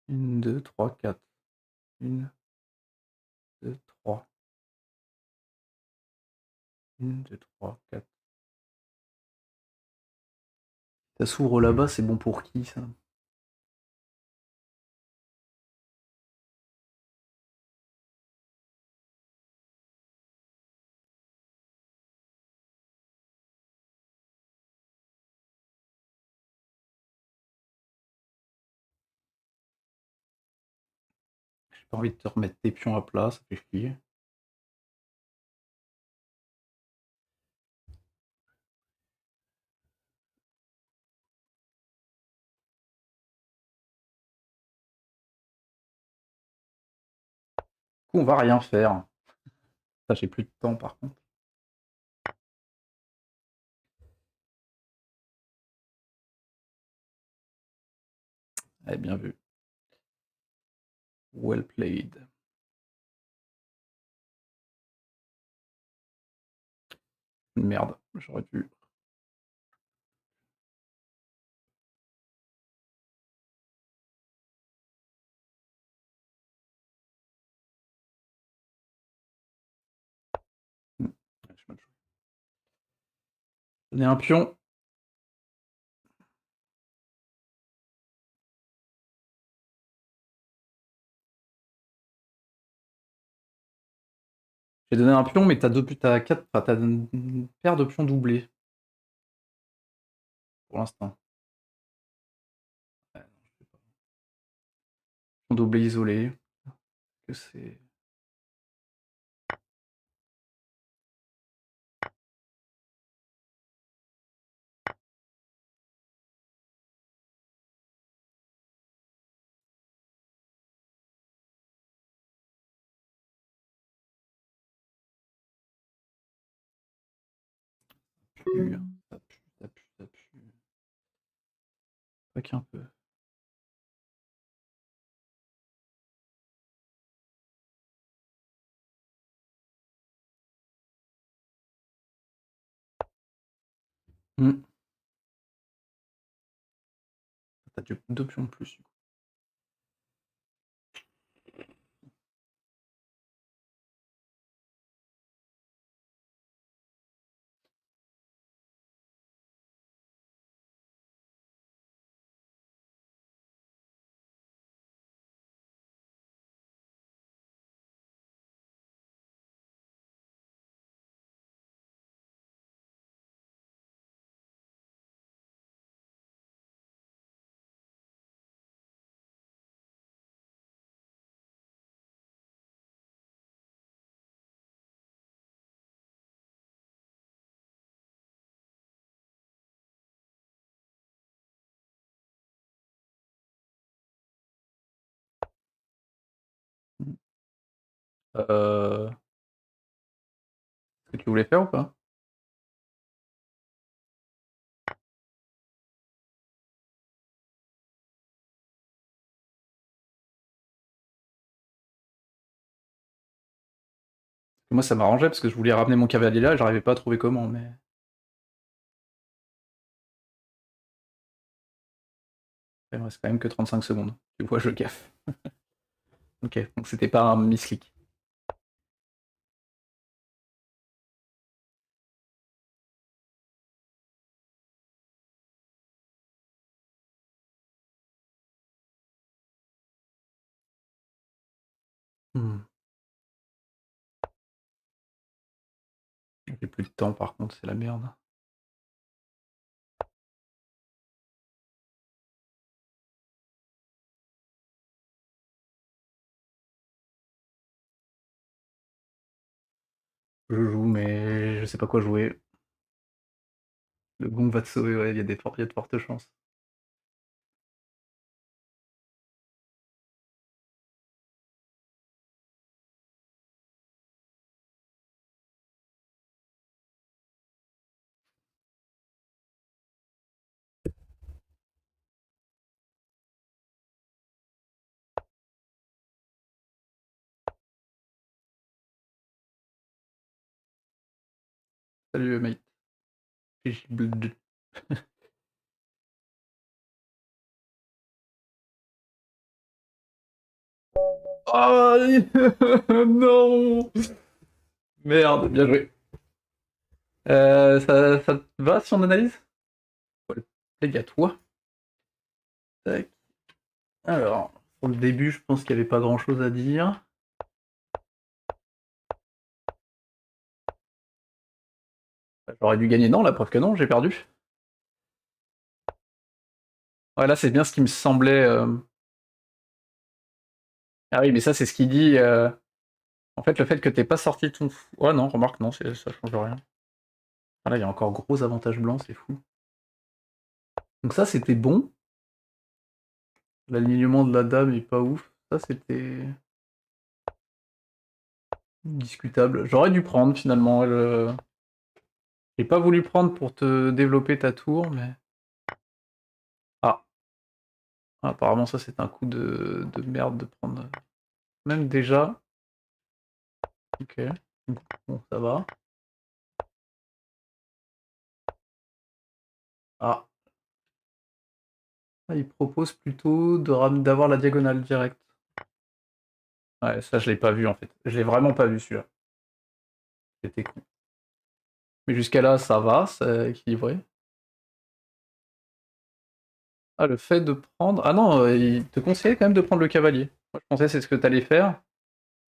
1, 2, 3, 4. 1, 2, 3. 1, 2, 3, 4. Ça s'ouvre là-bas, c'est bon pour qui, ça? J'ai pas envie de te remettre tes pions à plat, ça fait chier. Du coup, on va rien faire. Ça, j'ai plus de temps, par contre. Eh, bien vu. Well played. Merde, j'aurais dû... J'ai mal joué. Donner un pion. J'ai donné un pion, mais t'as 4... Enfin, t'as une paire de pions doublés. Pour l'instant. Ouais, non, je sais pas. Pion doublé isolé. Que c'est... Pue, ça pue, ça pue, ça pue. Pas qu'un peu. Hmm. T'as deux pions de plus. Ce que tu voulais faire ou pas? Moi, ça m'arrangeait parce que je voulais ramener mon cavalier là et j'arrivais pas à trouver comment, mais... Il me reste quand même que 35 secondes. Tu vois, je gaffe. Ok, donc c'était pas un misclick. Hmm. J'ai plus de temps par contre, c'est la merde. Je joue, mais je sais pas quoi jouer. Le gong va te sauver, ouais, il y a y a de fortes chances. Salut, mate. Oh non! Merde, bien joué. Ça te va si on analyse? Ouais, les gars, toi. Tac. Alors, pour le début, je pense qu'il n'y avait pas grand chose à dire. J'aurais dû gagner. Non, la preuve que non, j'ai perdu. Ouais, là, c'est bien ce qui me semblait. Ah oui, mais ça, c'est ce qu'il dit. En fait, le fait que t'aies pas sorti ton. Ouais, non, remarque, non, ça change rien. Ah, là, il y a encore gros avantage blanc, c'est fou. Donc, ça, c'était bon. L'alignement de la dame est pas ouf. Ça, c'était discutable. J'aurais dû prendre finalement. J'ai pas voulu prendre pour te développer ta tour, mais. Ah, apparemment, ça, c'est un coup de merde de prendre. Même déjà. Ok. Bon, ça va. Ah. Il propose plutôt d'avoir la diagonale directe. Ouais, ça, je l'ai pas vu en fait. Je l'ai vraiment pas vu celui-là. C'était con. Mais jusqu'à là, ça va, c'est équilibré. Ah, le fait de prendre. Ah non, il te conseillait quand même de prendre le cavalier. Moi, je pensais que c'est ce que t'allais faire.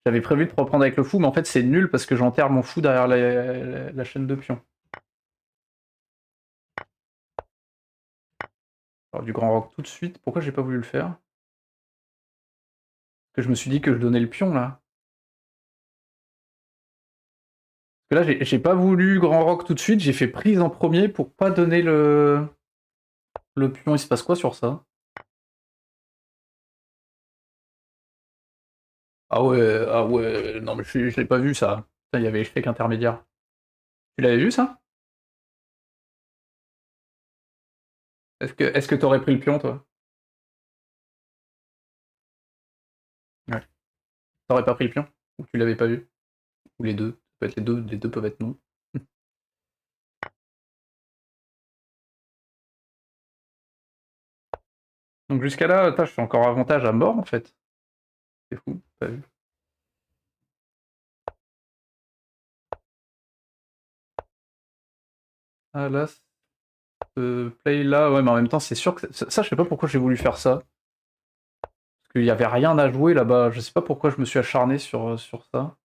J'avais prévu de reprendre avec le fou, mais en fait, c'est nul parce que j'enterre mon fou derrière la chaîne de pions. Alors, du grand roc tout de suite. Pourquoi j'ai pas voulu le faire? Parce que je me suis dit que je donnais le pion là. Parce que là, j'ai pas voulu grand roc tout de suite. J'ai fait prise en premier pour pas donner le pion. Il se passe quoi sur ça? Ah ouais, non mais je l'ai pas vu ça. Putain, il y avait échec intermédiaire. Tu l'avais vu ça? Est-ce que t'aurais pris le pion toi? Ouais. T'aurais pas pris le pion? Ou tu l'avais pas vu? Ou les deux? Ça peut être les deux peuvent être non. Donc jusqu'à là, je suis encore avantage à mort en fait. C'est fou, pas vu. Ah là, ce play là, ouais mais en même temps c'est sûr que ça je sais pas pourquoi j'ai voulu faire ça. Parce qu'il y avait rien à jouer là-bas. Je sais pas pourquoi je me suis acharné sur ça.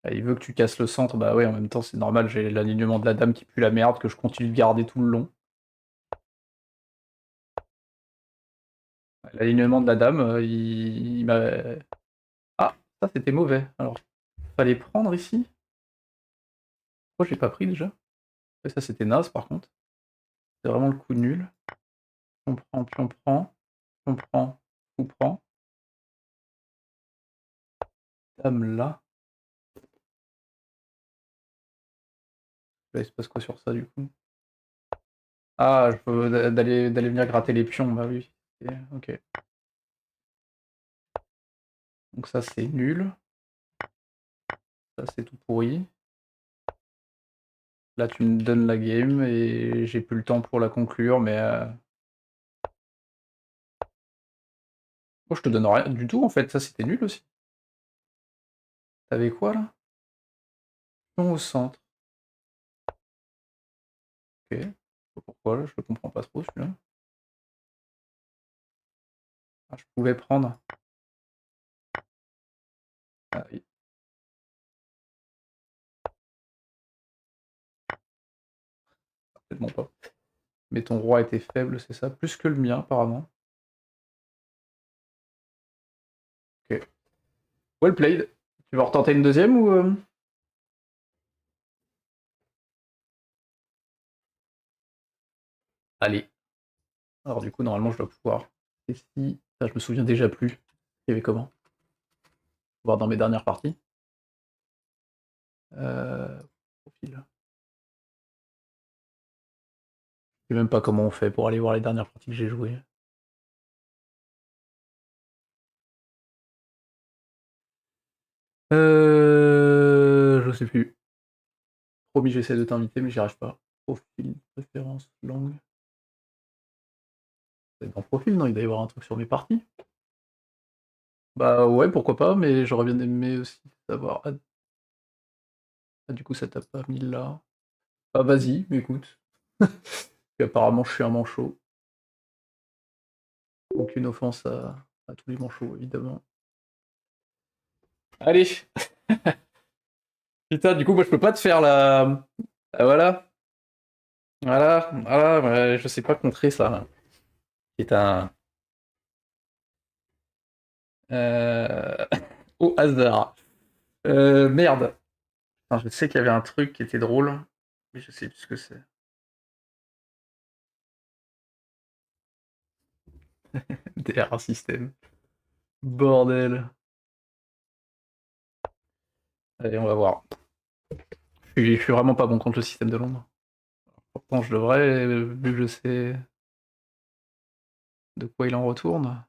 Ah, il veut que tu casses le centre, bah ouais en même temps c'est normal, j'ai l'alignement de la dame qui pue la merde que je continue de garder tout le long. L'alignement de la dame, il m'a. Ah, ça c'était mauvais. Alors, fallait prendre ici. Pourquoi j'ai pas pris déjà? Ouais, ça c'était naze par contre. C'est vraiment le coup nul. On prend, puis on prend, on prend, on prend. Dame là. Là, il se passe quoi sur ça du coup? Ah, je peux d'aller venir gratter les pions, bah oui. Ok. Donc ça c'est nul. Ça c'est tout pourri. Là tu me donnes la game et j'ai plus le temps pour la conclure, mais moi je te donne rien du tout en fait, ça c'était nul aussi. T'avais quoi là? Pion au centre. Ok. Pourquoi là? Je le comprends pas trop celui-là. Ah, je pouvais prendre. Ah oui. Tellement pas. Mais ton roi était faible, c'est ça? Plus que le mien apparemment. Ok. Well played. Tu vas retenter une deuxième ou Allez. Alors du coup, normalement, je dois pouvoir. Et si... Ah, je me souviens déjà plus. Il y avait comment? Voir dans mes dernières parties. Profil. Je sais même pas comment on fait pour aller voir les dernières parties que j'ai jouées. Je sais plus. Promis, j'essaie de t'inviter, mais j'y arrive pas. Profil, préférence, langue. C'est dans profil, non? Il doit y avoir un truc sur mes parties. Bah ouais, pourquoi pas, mais j'aurais bien aimé aussi savoir. Ah, du coup, ça t'a pas mis là. Ah, vas-y, écoute. Et apparemment, je suis un manchot. Aucune offense à tous les manchots, évidemment. Allez! Putain, du coup, moi, je peux pas te faire la. Ah, voilà. Voilà. Voilà. Ouais, je sais pas contrer ça. C'est un. Euh, Au hasard. Merde. Enfin, je sais qu'il y avait un truc qui était drôle, mais je sais plus ce que c'est. DR système. Bordel. Allez, on va voir. Je suis vraiment pas bon contre le système de Londres. Pourtant, je devrais, vu que je sais de quoi il en retourne.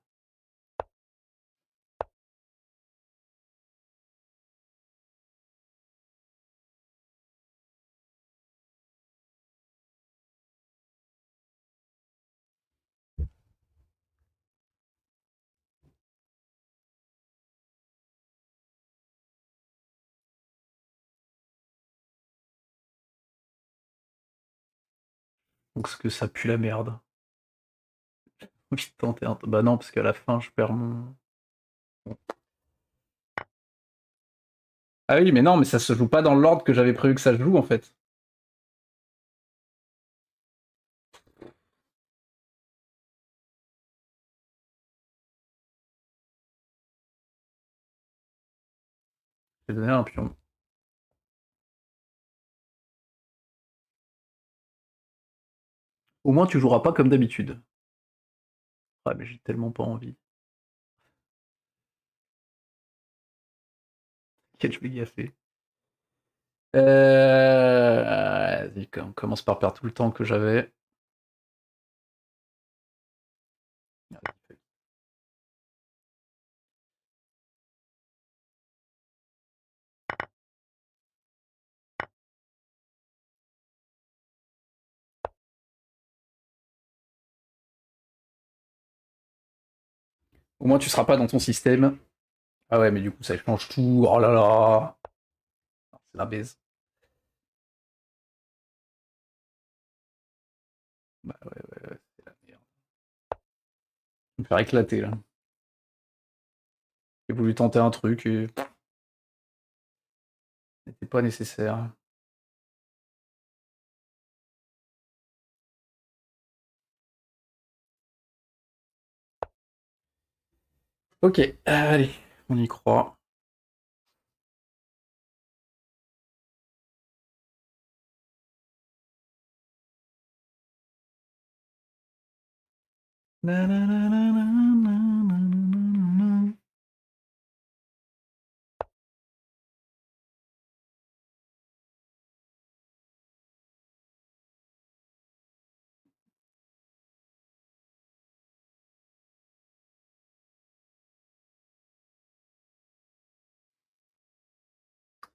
Donc, ce que ça pue la merde. Oui, tenter un. Bah non, parce qu'à la fin, je perds mon. Ah oui, mais non, mais ça se joue pas dans l'ordre que j'avais prévu que ça se joue en fait. J'ai donné un pion. Au moins, tu joueras pas comme d'habitude. Ah, mais j'ai tellement pas envie. Quel je vais gaffer. Vas-y, on commence par perdre tout le temps que j'avais. Au moins, tu seras pas dans ton système. Ah ouais, mais du coup, ça change tout. Oh là là. C'est la baise. Bah ouais, ouais, ouais, c'est la merde. Je vais me faire éclater là. J'ai voulu tenter un truc et c'était pas nécessaire. Ok, allez, on y croit.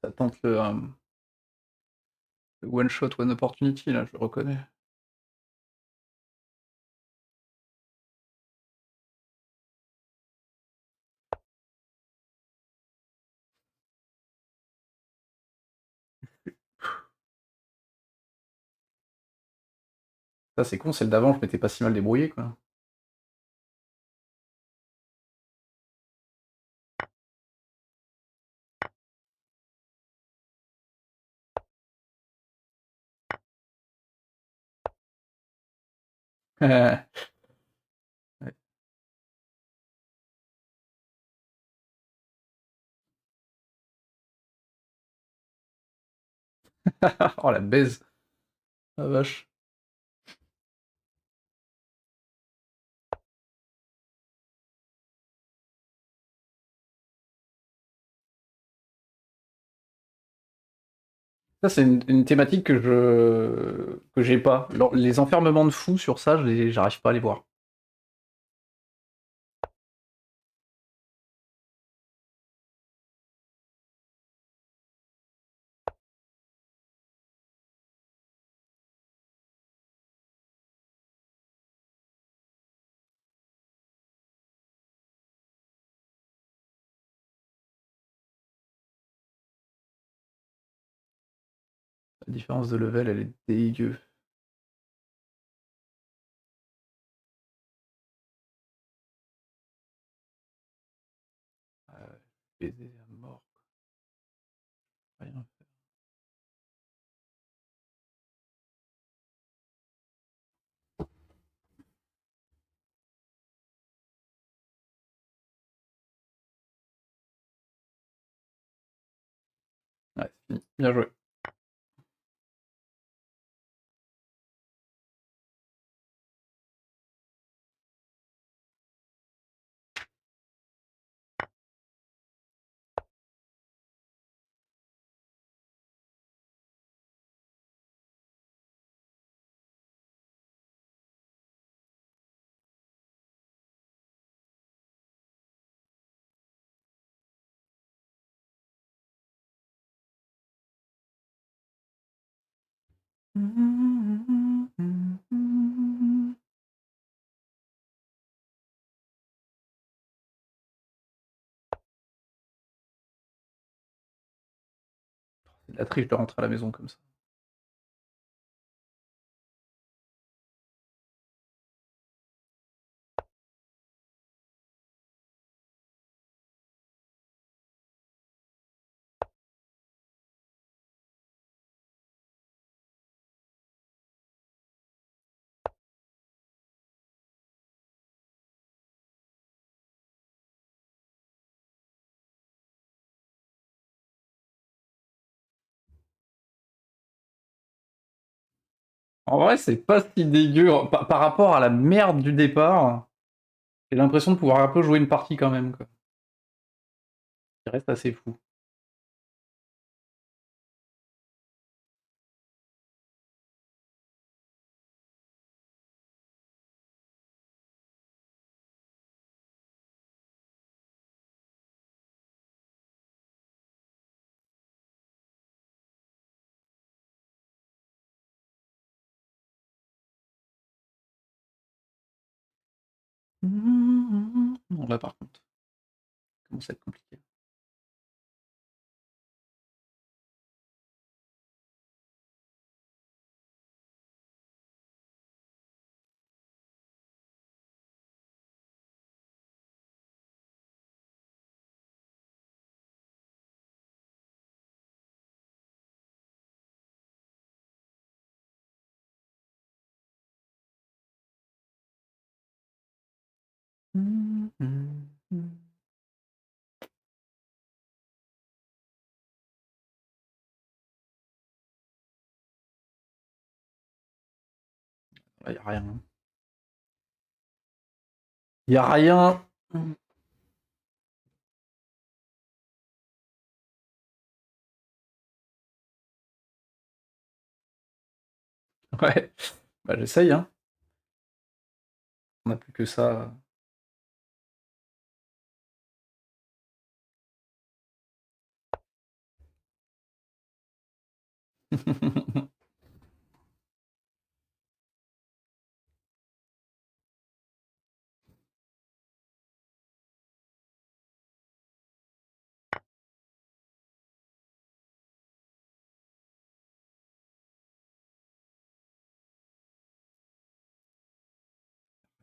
Ça tente le one shot, one opportunity, là, je le reconnais. Ça, c'est con, celle d'avant, je m'étais pas si mal débrouillé, quoi. Ouais. Oh la baise. La vache. Ça, c'est une thématique que j'ai pas. Les enfermements de fous sur ça, j'arrive pas à les voir. La différence de level, elle est dégueu. Baiser à mort. Rien. Ouais, c'est fini. Bien joué. C'est de la triche de rentrer à la maison comme ça. En vrai, c'est pas si dégueu. Par rapport à la merde du départ, j'ai l'impression de pouvoir un peu jouer une partie quand même, quoi. Il reste assez fou. Non, là par contre, ça commence à être compliqué. Là, y a rien. Y a rien. Ouais. Bah, j'essaye, hein. On a plus que ça.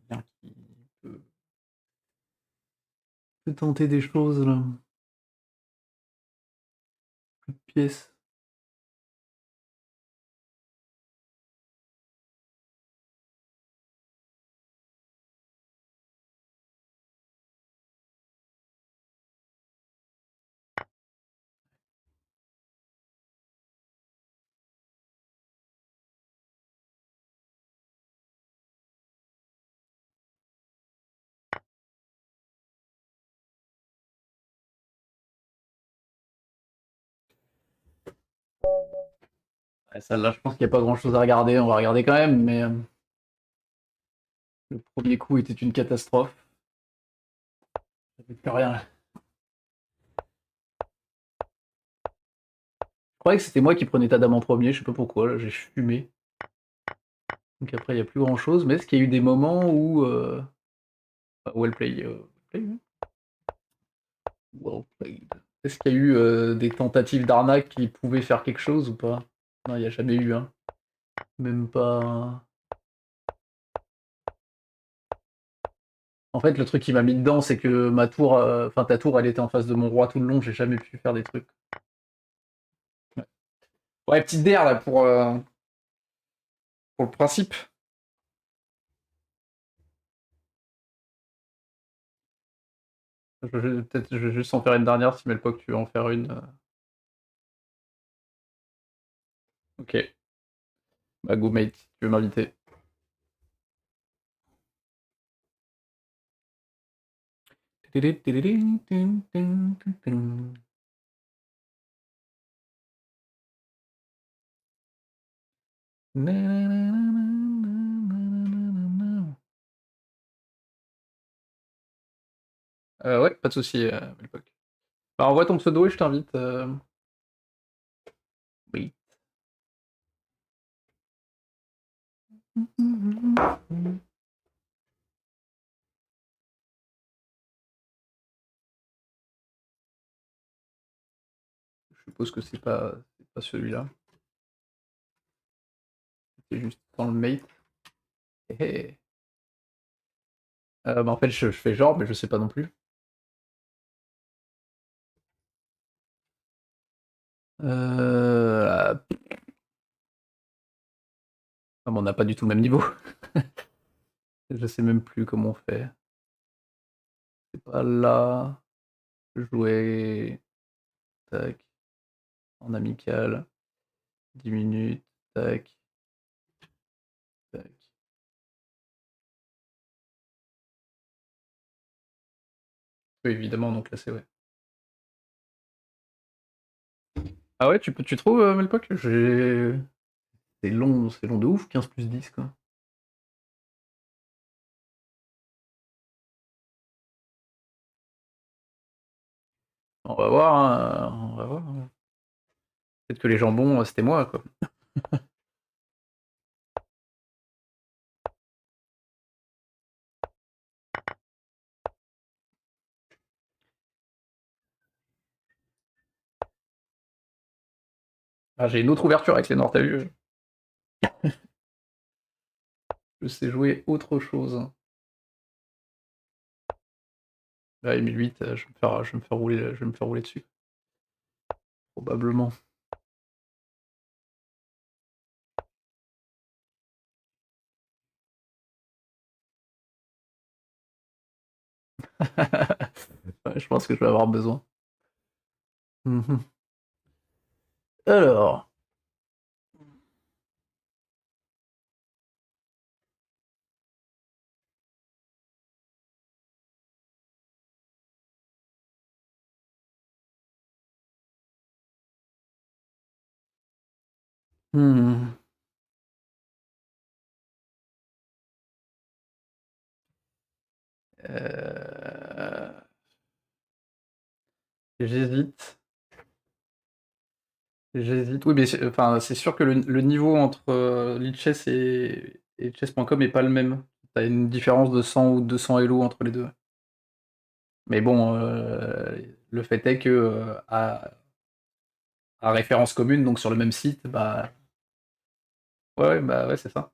Bien qui peut tenter des choses là. Plus de pièces. Ouais, celle-là, je pense qu'il n'y a pas grand-chose à regarder. On va regarder quand même, mais le premier coup était une catastrophe. Ça fait plus rien. Je croyais que c'était moi qui prenais ta dame en premier, je sais pas pourquoi, là, j'ai fumé. Donc après, il n'y a plus grand-chose, mais est-ce qu'il y a eu des moments où... well played. Well played. Est-ce qu'il y a eu des tentatives d'arnaque qui pouvaient faire quelque chose ou pas? Non, il n'y a jamais eu, hein. Même pas... En fait, le truc qui m'a mis dedans, c'est que ma tour... Enfin, ta tour, elle était en face de mon roi tout le long, j'ai jamais pu faire des trucs. Ouais, ouais, petite DR, là, pour le principe. Peut-être je vais juste en faire une dernière si Melpoc tu veux en faire une. Ok. Bah go mate, si tu veux m'inviter. Ouais, pas de souci, Melpoc. Bah envoie ton pseudo et je t'invite. Oui. Je suppose que c'est pas celui-là. C'est juste dans le mate. Hey. Bah en fait je fais genre, mais je sais pas non plus. Ah, mais on n'a pas du tout le même niveau. Je sais même plus comment on fait. C'est pas là. Jouer. Tac. En amical. 10 minutes. Tac. Tac. Oui, évidemment, donc là c'est ouais. Ah ouais, tu trouves, Melpoc? C'est long de ouf, 15 plus 10 quoi. On va voir, hein, on va voir, hein. Peut-être que les jambons, c'était moi, quoi. Ah, j'ai une autre ouverture avec les Nords, t'as vu? Je sais jouer autre chose. Là, 1008, je vais me faire rouler dessus. Probablement. Ouais, je pense que je vais avoir besoin. Mhm. Alors. Hmm. Euh, J'hésite. J'hésite. Oui, mais enfin, c'est sûr que le niveau entre Lichess et chess.com est pas le même. T'as une différence de 100 ou 200 Elo entre les deux. Mais bon, le fait est que à référence commune, donc sur le même site, bah ouais, bah ouais, c'est ça.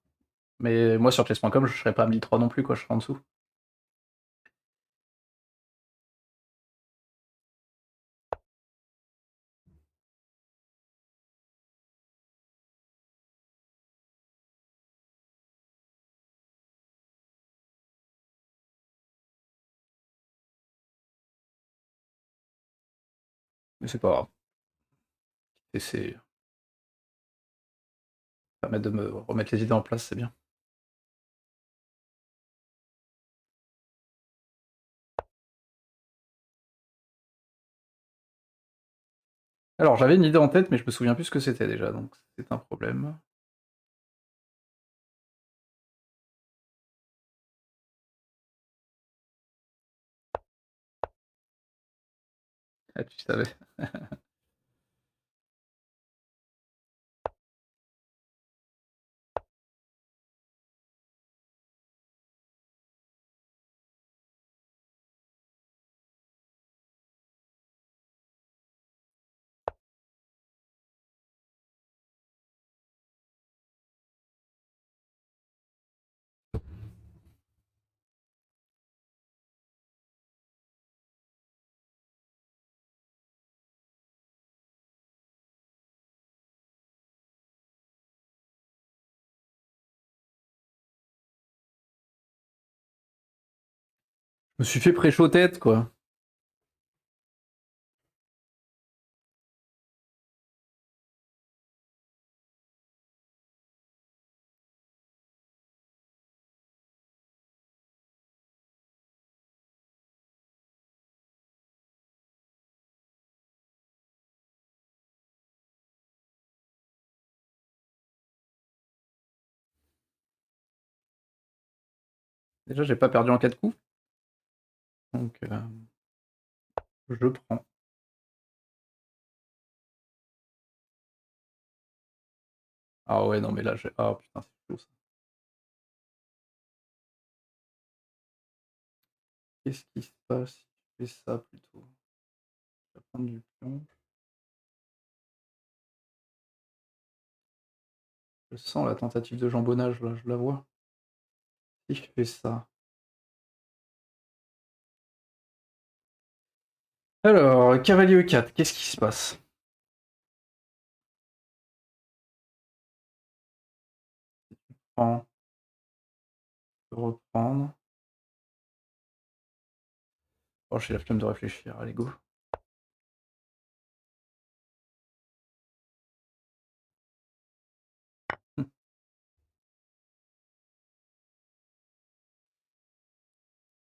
Mais moi sur chess.com, je serais pas à 1003 non plus, quoi, je serais en dessous. Mais c'est pas grave. Et c'est permet de me remettre les idées en place, c'est bien. Alors j'avais une idée en tête, mais je me souviens plus ce que c'était déjà, donc c'est un problème. Ah, tu savais. Je me suis fait pré-chaud tête, quoi. Déjà, j'ai pas perdu en 4 coups, donc je prends. Ah ouais, non, mais là, j'ai. Ah putain, c'est chaud ça. Qu'est-ce qui se passe si je fais ça plutôt? Je vais prendre du pion. Je sens la tentative de jambonnage, là, je la vois. Si je fais ça. Alors, cavalier E4, qu'est-ce qui se passe? Prends, reprendre. Oh, j'ai la flemme de réfléchir, allez, go.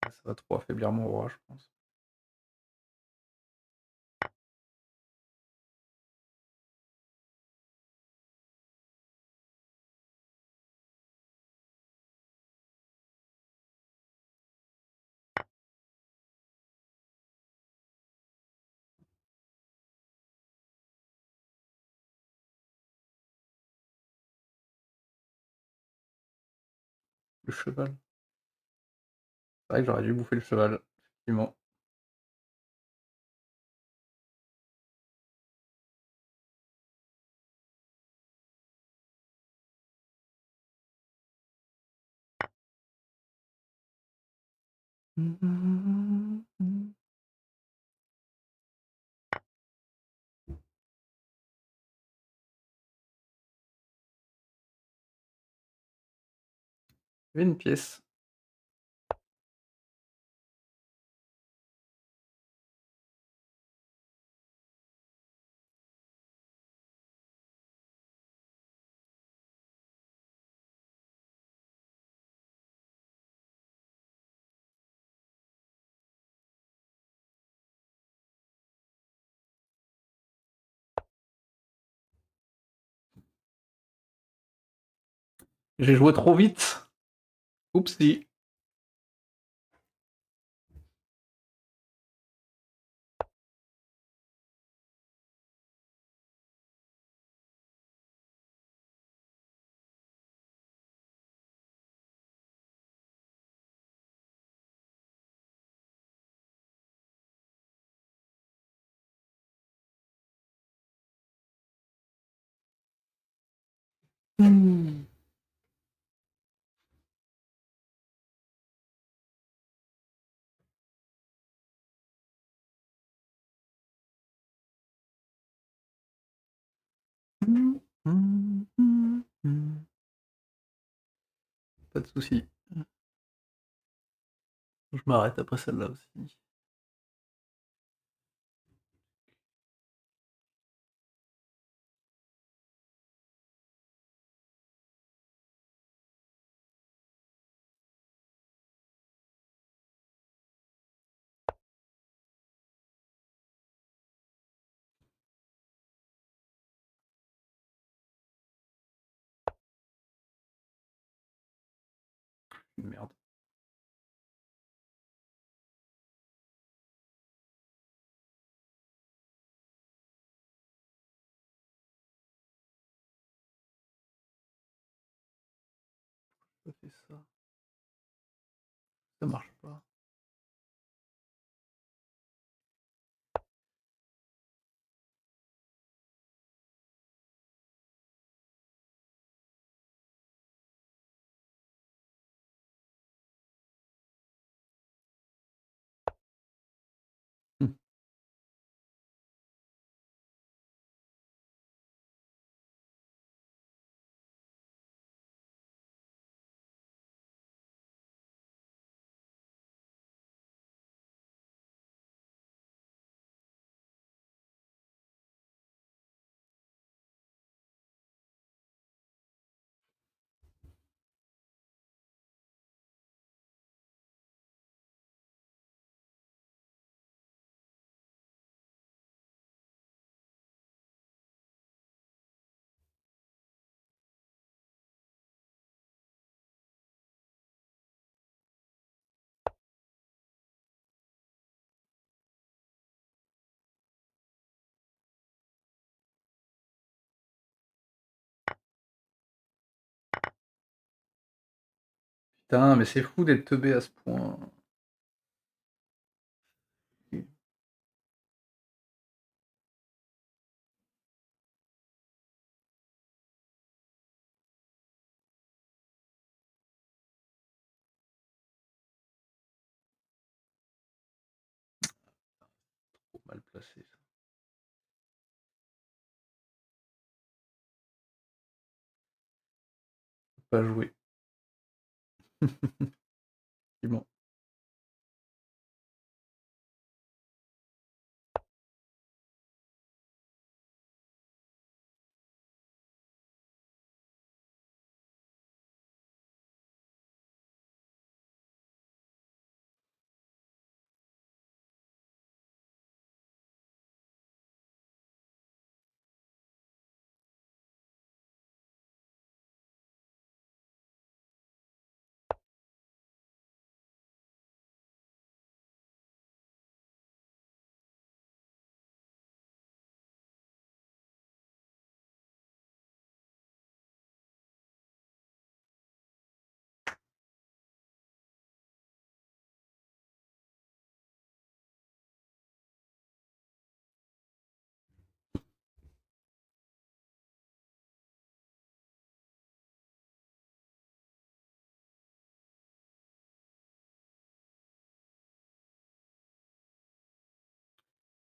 Ça va trop affaiblir mon roi, je pense. Le cheval. C'est vrai que j'aurais dû bouffer le cheval, effectivement. Il y avait une pièce. J'ai joué trop vite. Oupsie. Mmh. Mmh, mmh, mmh, mmh. Pas de souci. Je m'arrête après celle-là aussi. Merde. Ça fait ça. Ça marche pas. Mmh. Putain, mais c'est fou d'être teubé à ce point. Trop mal placé ça. Pas joué. Effectivement.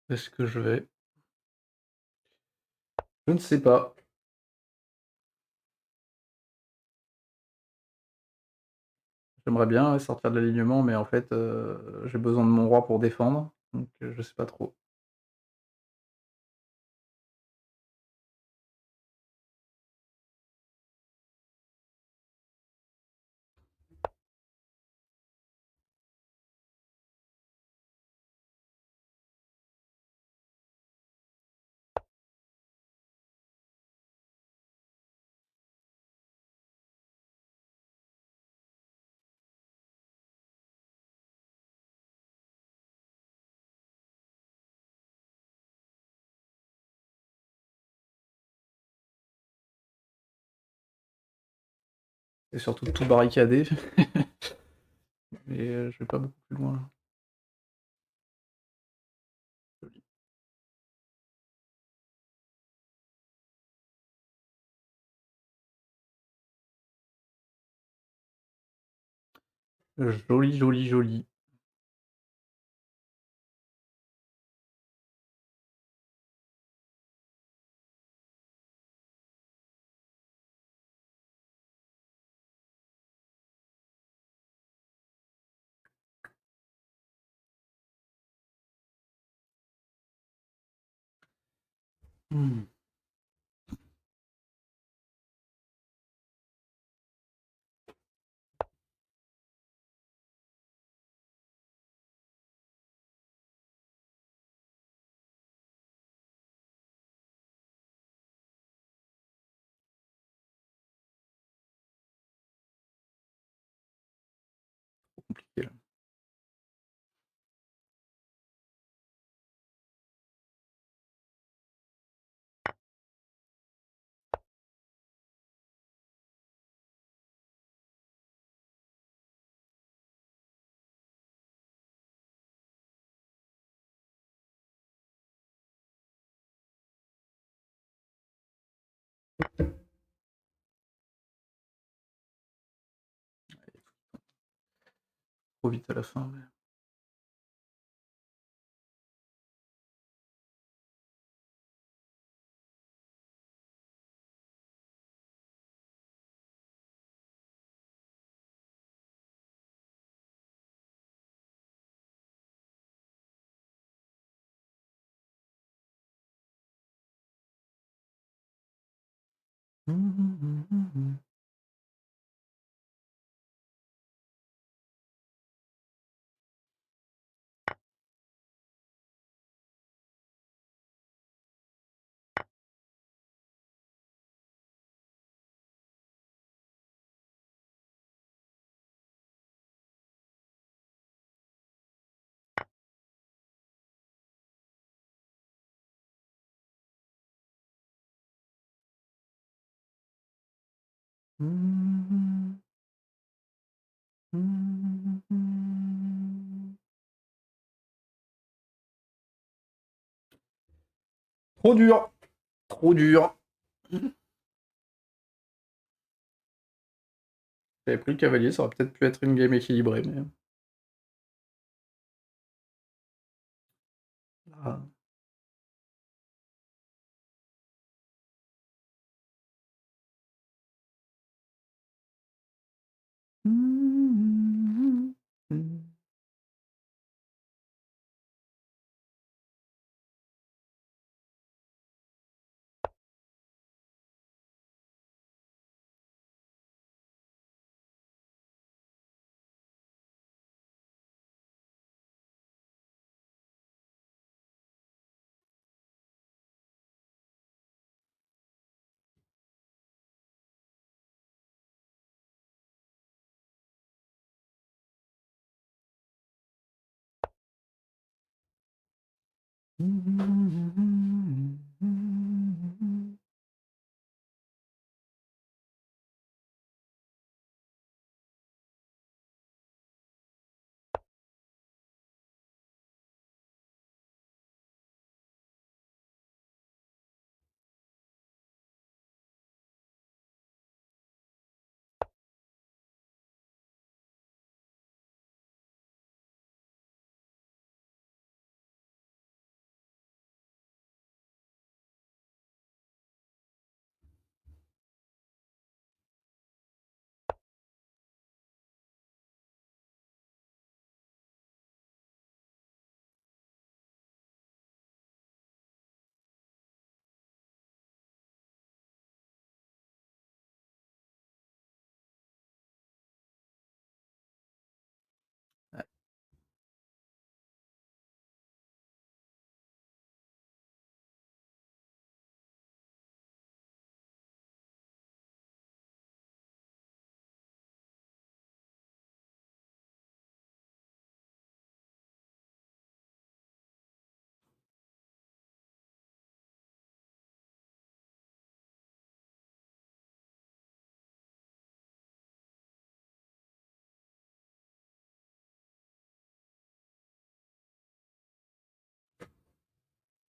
Est-ce que je vais? Je ne sais pas. J'aimerais bien, ouais, sortir de l'alignement, mais en fait, j'ai besoin de mon roi pour défendre, donc je sais pas trop. Et surtout tout barricadé, mais je vais pas beaucoup plus loin. Joli, joli, joli. Mmh. Compliqué là. Trop vite à la fin, mais... Trop dur. Trop dur. J'avais pris le cavalier, ça aurait peut-être pu être une game équilibrée, mais... Ah.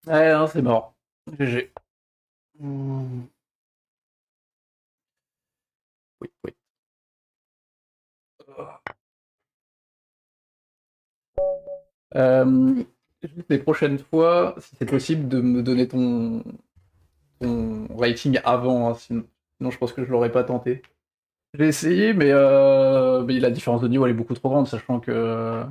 Ouais, non, c'est mort. GG. Oui, oui. Juste les prochaines fois, si c'est possible, de me donner ton rating avant, hein, sinon je pense que je l'aurais pas tenté. J'ai essayé, mais la différence de niveau elle est beaucoup trop grande, sachant que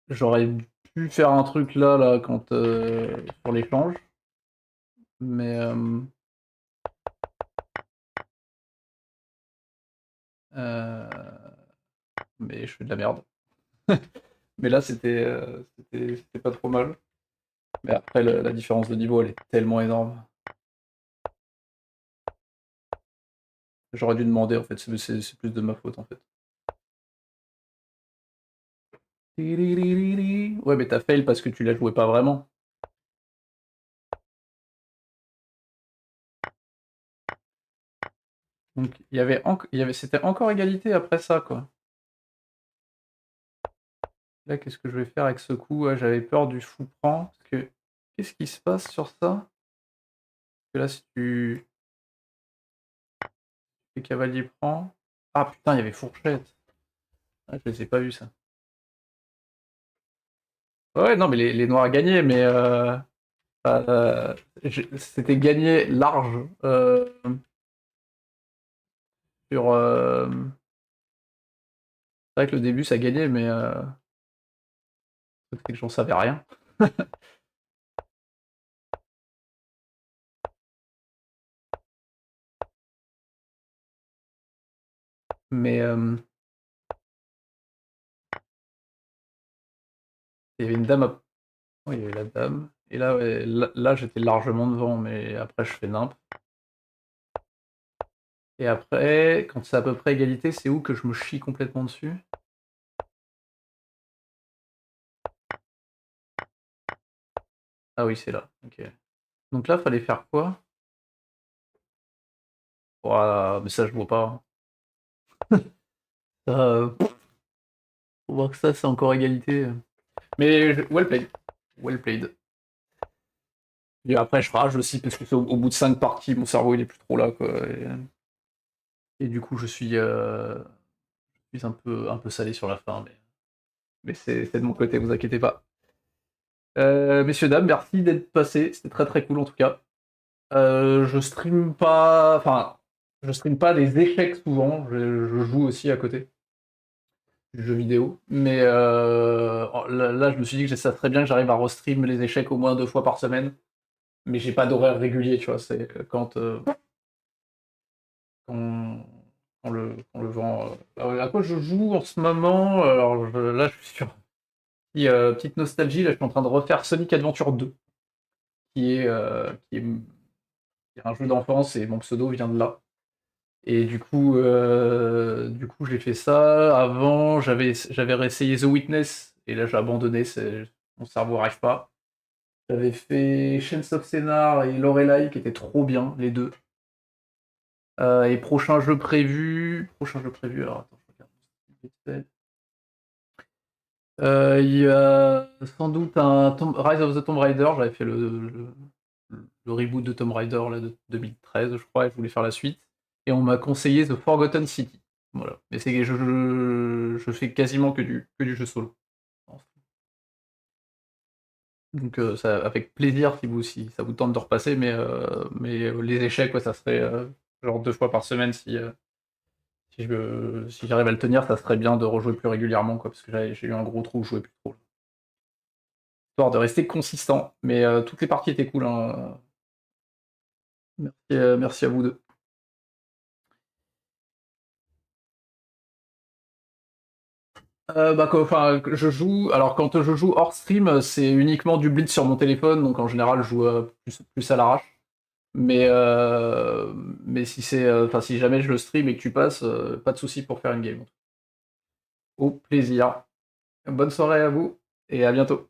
j'aurais pu faire un truc là quand sur l'échange, mais euh, mais je fais de la merde. Mais là c'était pas trop mal. Mais après la différence de niveau elle est tellement énorme. J'aurais dû demander en fait, c'est plus de ma faute en fait. Ouais, mais t'as fail parce que tu la jouais pas vraiment. Donc c'était encore égalité après ça, quoi. Là, qu'est-ce que je vais faire avec ce coup? Ouais, j'avais peur du fou prend. Parce que qu'est-ce qui se passe sur ça? Parce que là, si tu fais cavalier prend. Ah putain, il y avait fourchette. Ah, je les ai pas vus ça. Ouais, non, mais les noirs gagnaient, mais c'était gagné large sur. C'est vrai que le début ça gagnait, mais c'est que j'en savais rien. Mais il y avait une dame à... Oui, il y avait la dame. Et là, ouais, là j'étais largement devant, mais après je fais nimp. Et après, quand c'est à peu près égalité, c'est où que je me chie complètement dessus? Ah oui, c'est là. Ok. Donc là, fallait faire quoi? Ouah, mais ça, je vois pas. Ça, faut voir que ça, c'est encore égalité. Mais well played. Well played. Et après, je rage aussi parce que au bout de 5 parties, mon cerveau il est plus trop là, quoi. Et du coup, je suis un peu salé sur la fin, mais c'est de mon côté, vous inquiétez pas. Messieurs, dames, merci d'être passés. C'était très très cool en tout cas. Je stream pas. Enfin, je stream pas des échecs souvent. Je joue aussi à côté du jeu vidéo. Mais là, je me suis dit que ça serait bien que j'arrive à restream les échecs au moins 2 fois par semaine. Mais j'ai pas d'horaire régulier, tu vois. C'est quand, quand le vent. À quoi je joue en ce moment? Alors là, je suis sur petite nostalgie. Là, je suis en train de refaire Sonic Adventure 2, qui est un jeu d'enfance et mon pseudo vient de là. Et du coup, j'ai fait ça. Avant, j'avais réessayé The Witness et là j'ai abandonné. Mon cerveau n'arrive pas. J'avais fait Chains of Scénar et Lorelai qui étaient trop bien les deux. Et prochain jeu prévu. Alors attends, je regarde vite fait. Il y a sans doute un Rise of the Tomb Raider. J'avais fait le reboot de Tomb Raider là, de 2013, je crois, et je voulais faire la suite. Et on m'a conseillé The Forgotten City. Voilà. Mais je fais quasiment que du jeu solo. Donc ça, avec plaisir si ça vous tente de repasser, mais les échecs, ouais, ça serait genre 2 fois par semaine si j'arrive à le tenir, ça serait bien de rejouer plus régulièrement, quoi, parce que j'ai eu un gros trou, je jouais plus trop. Histoire de rester consistant. Mais toutes les parties étaient cool, hein. Merci à vous deux. Enfin, je joue. Alors, quand je joue hors stream, c'est uniquement du blitz sur mon téléphone, donc en général, je joue plus à l'arrache. Mais, euh, mais enfin, si jamais je le stream et que tu passes, pas de souci pour faire une game. Au plaisir. Bonne soirée à vous et à bientôt.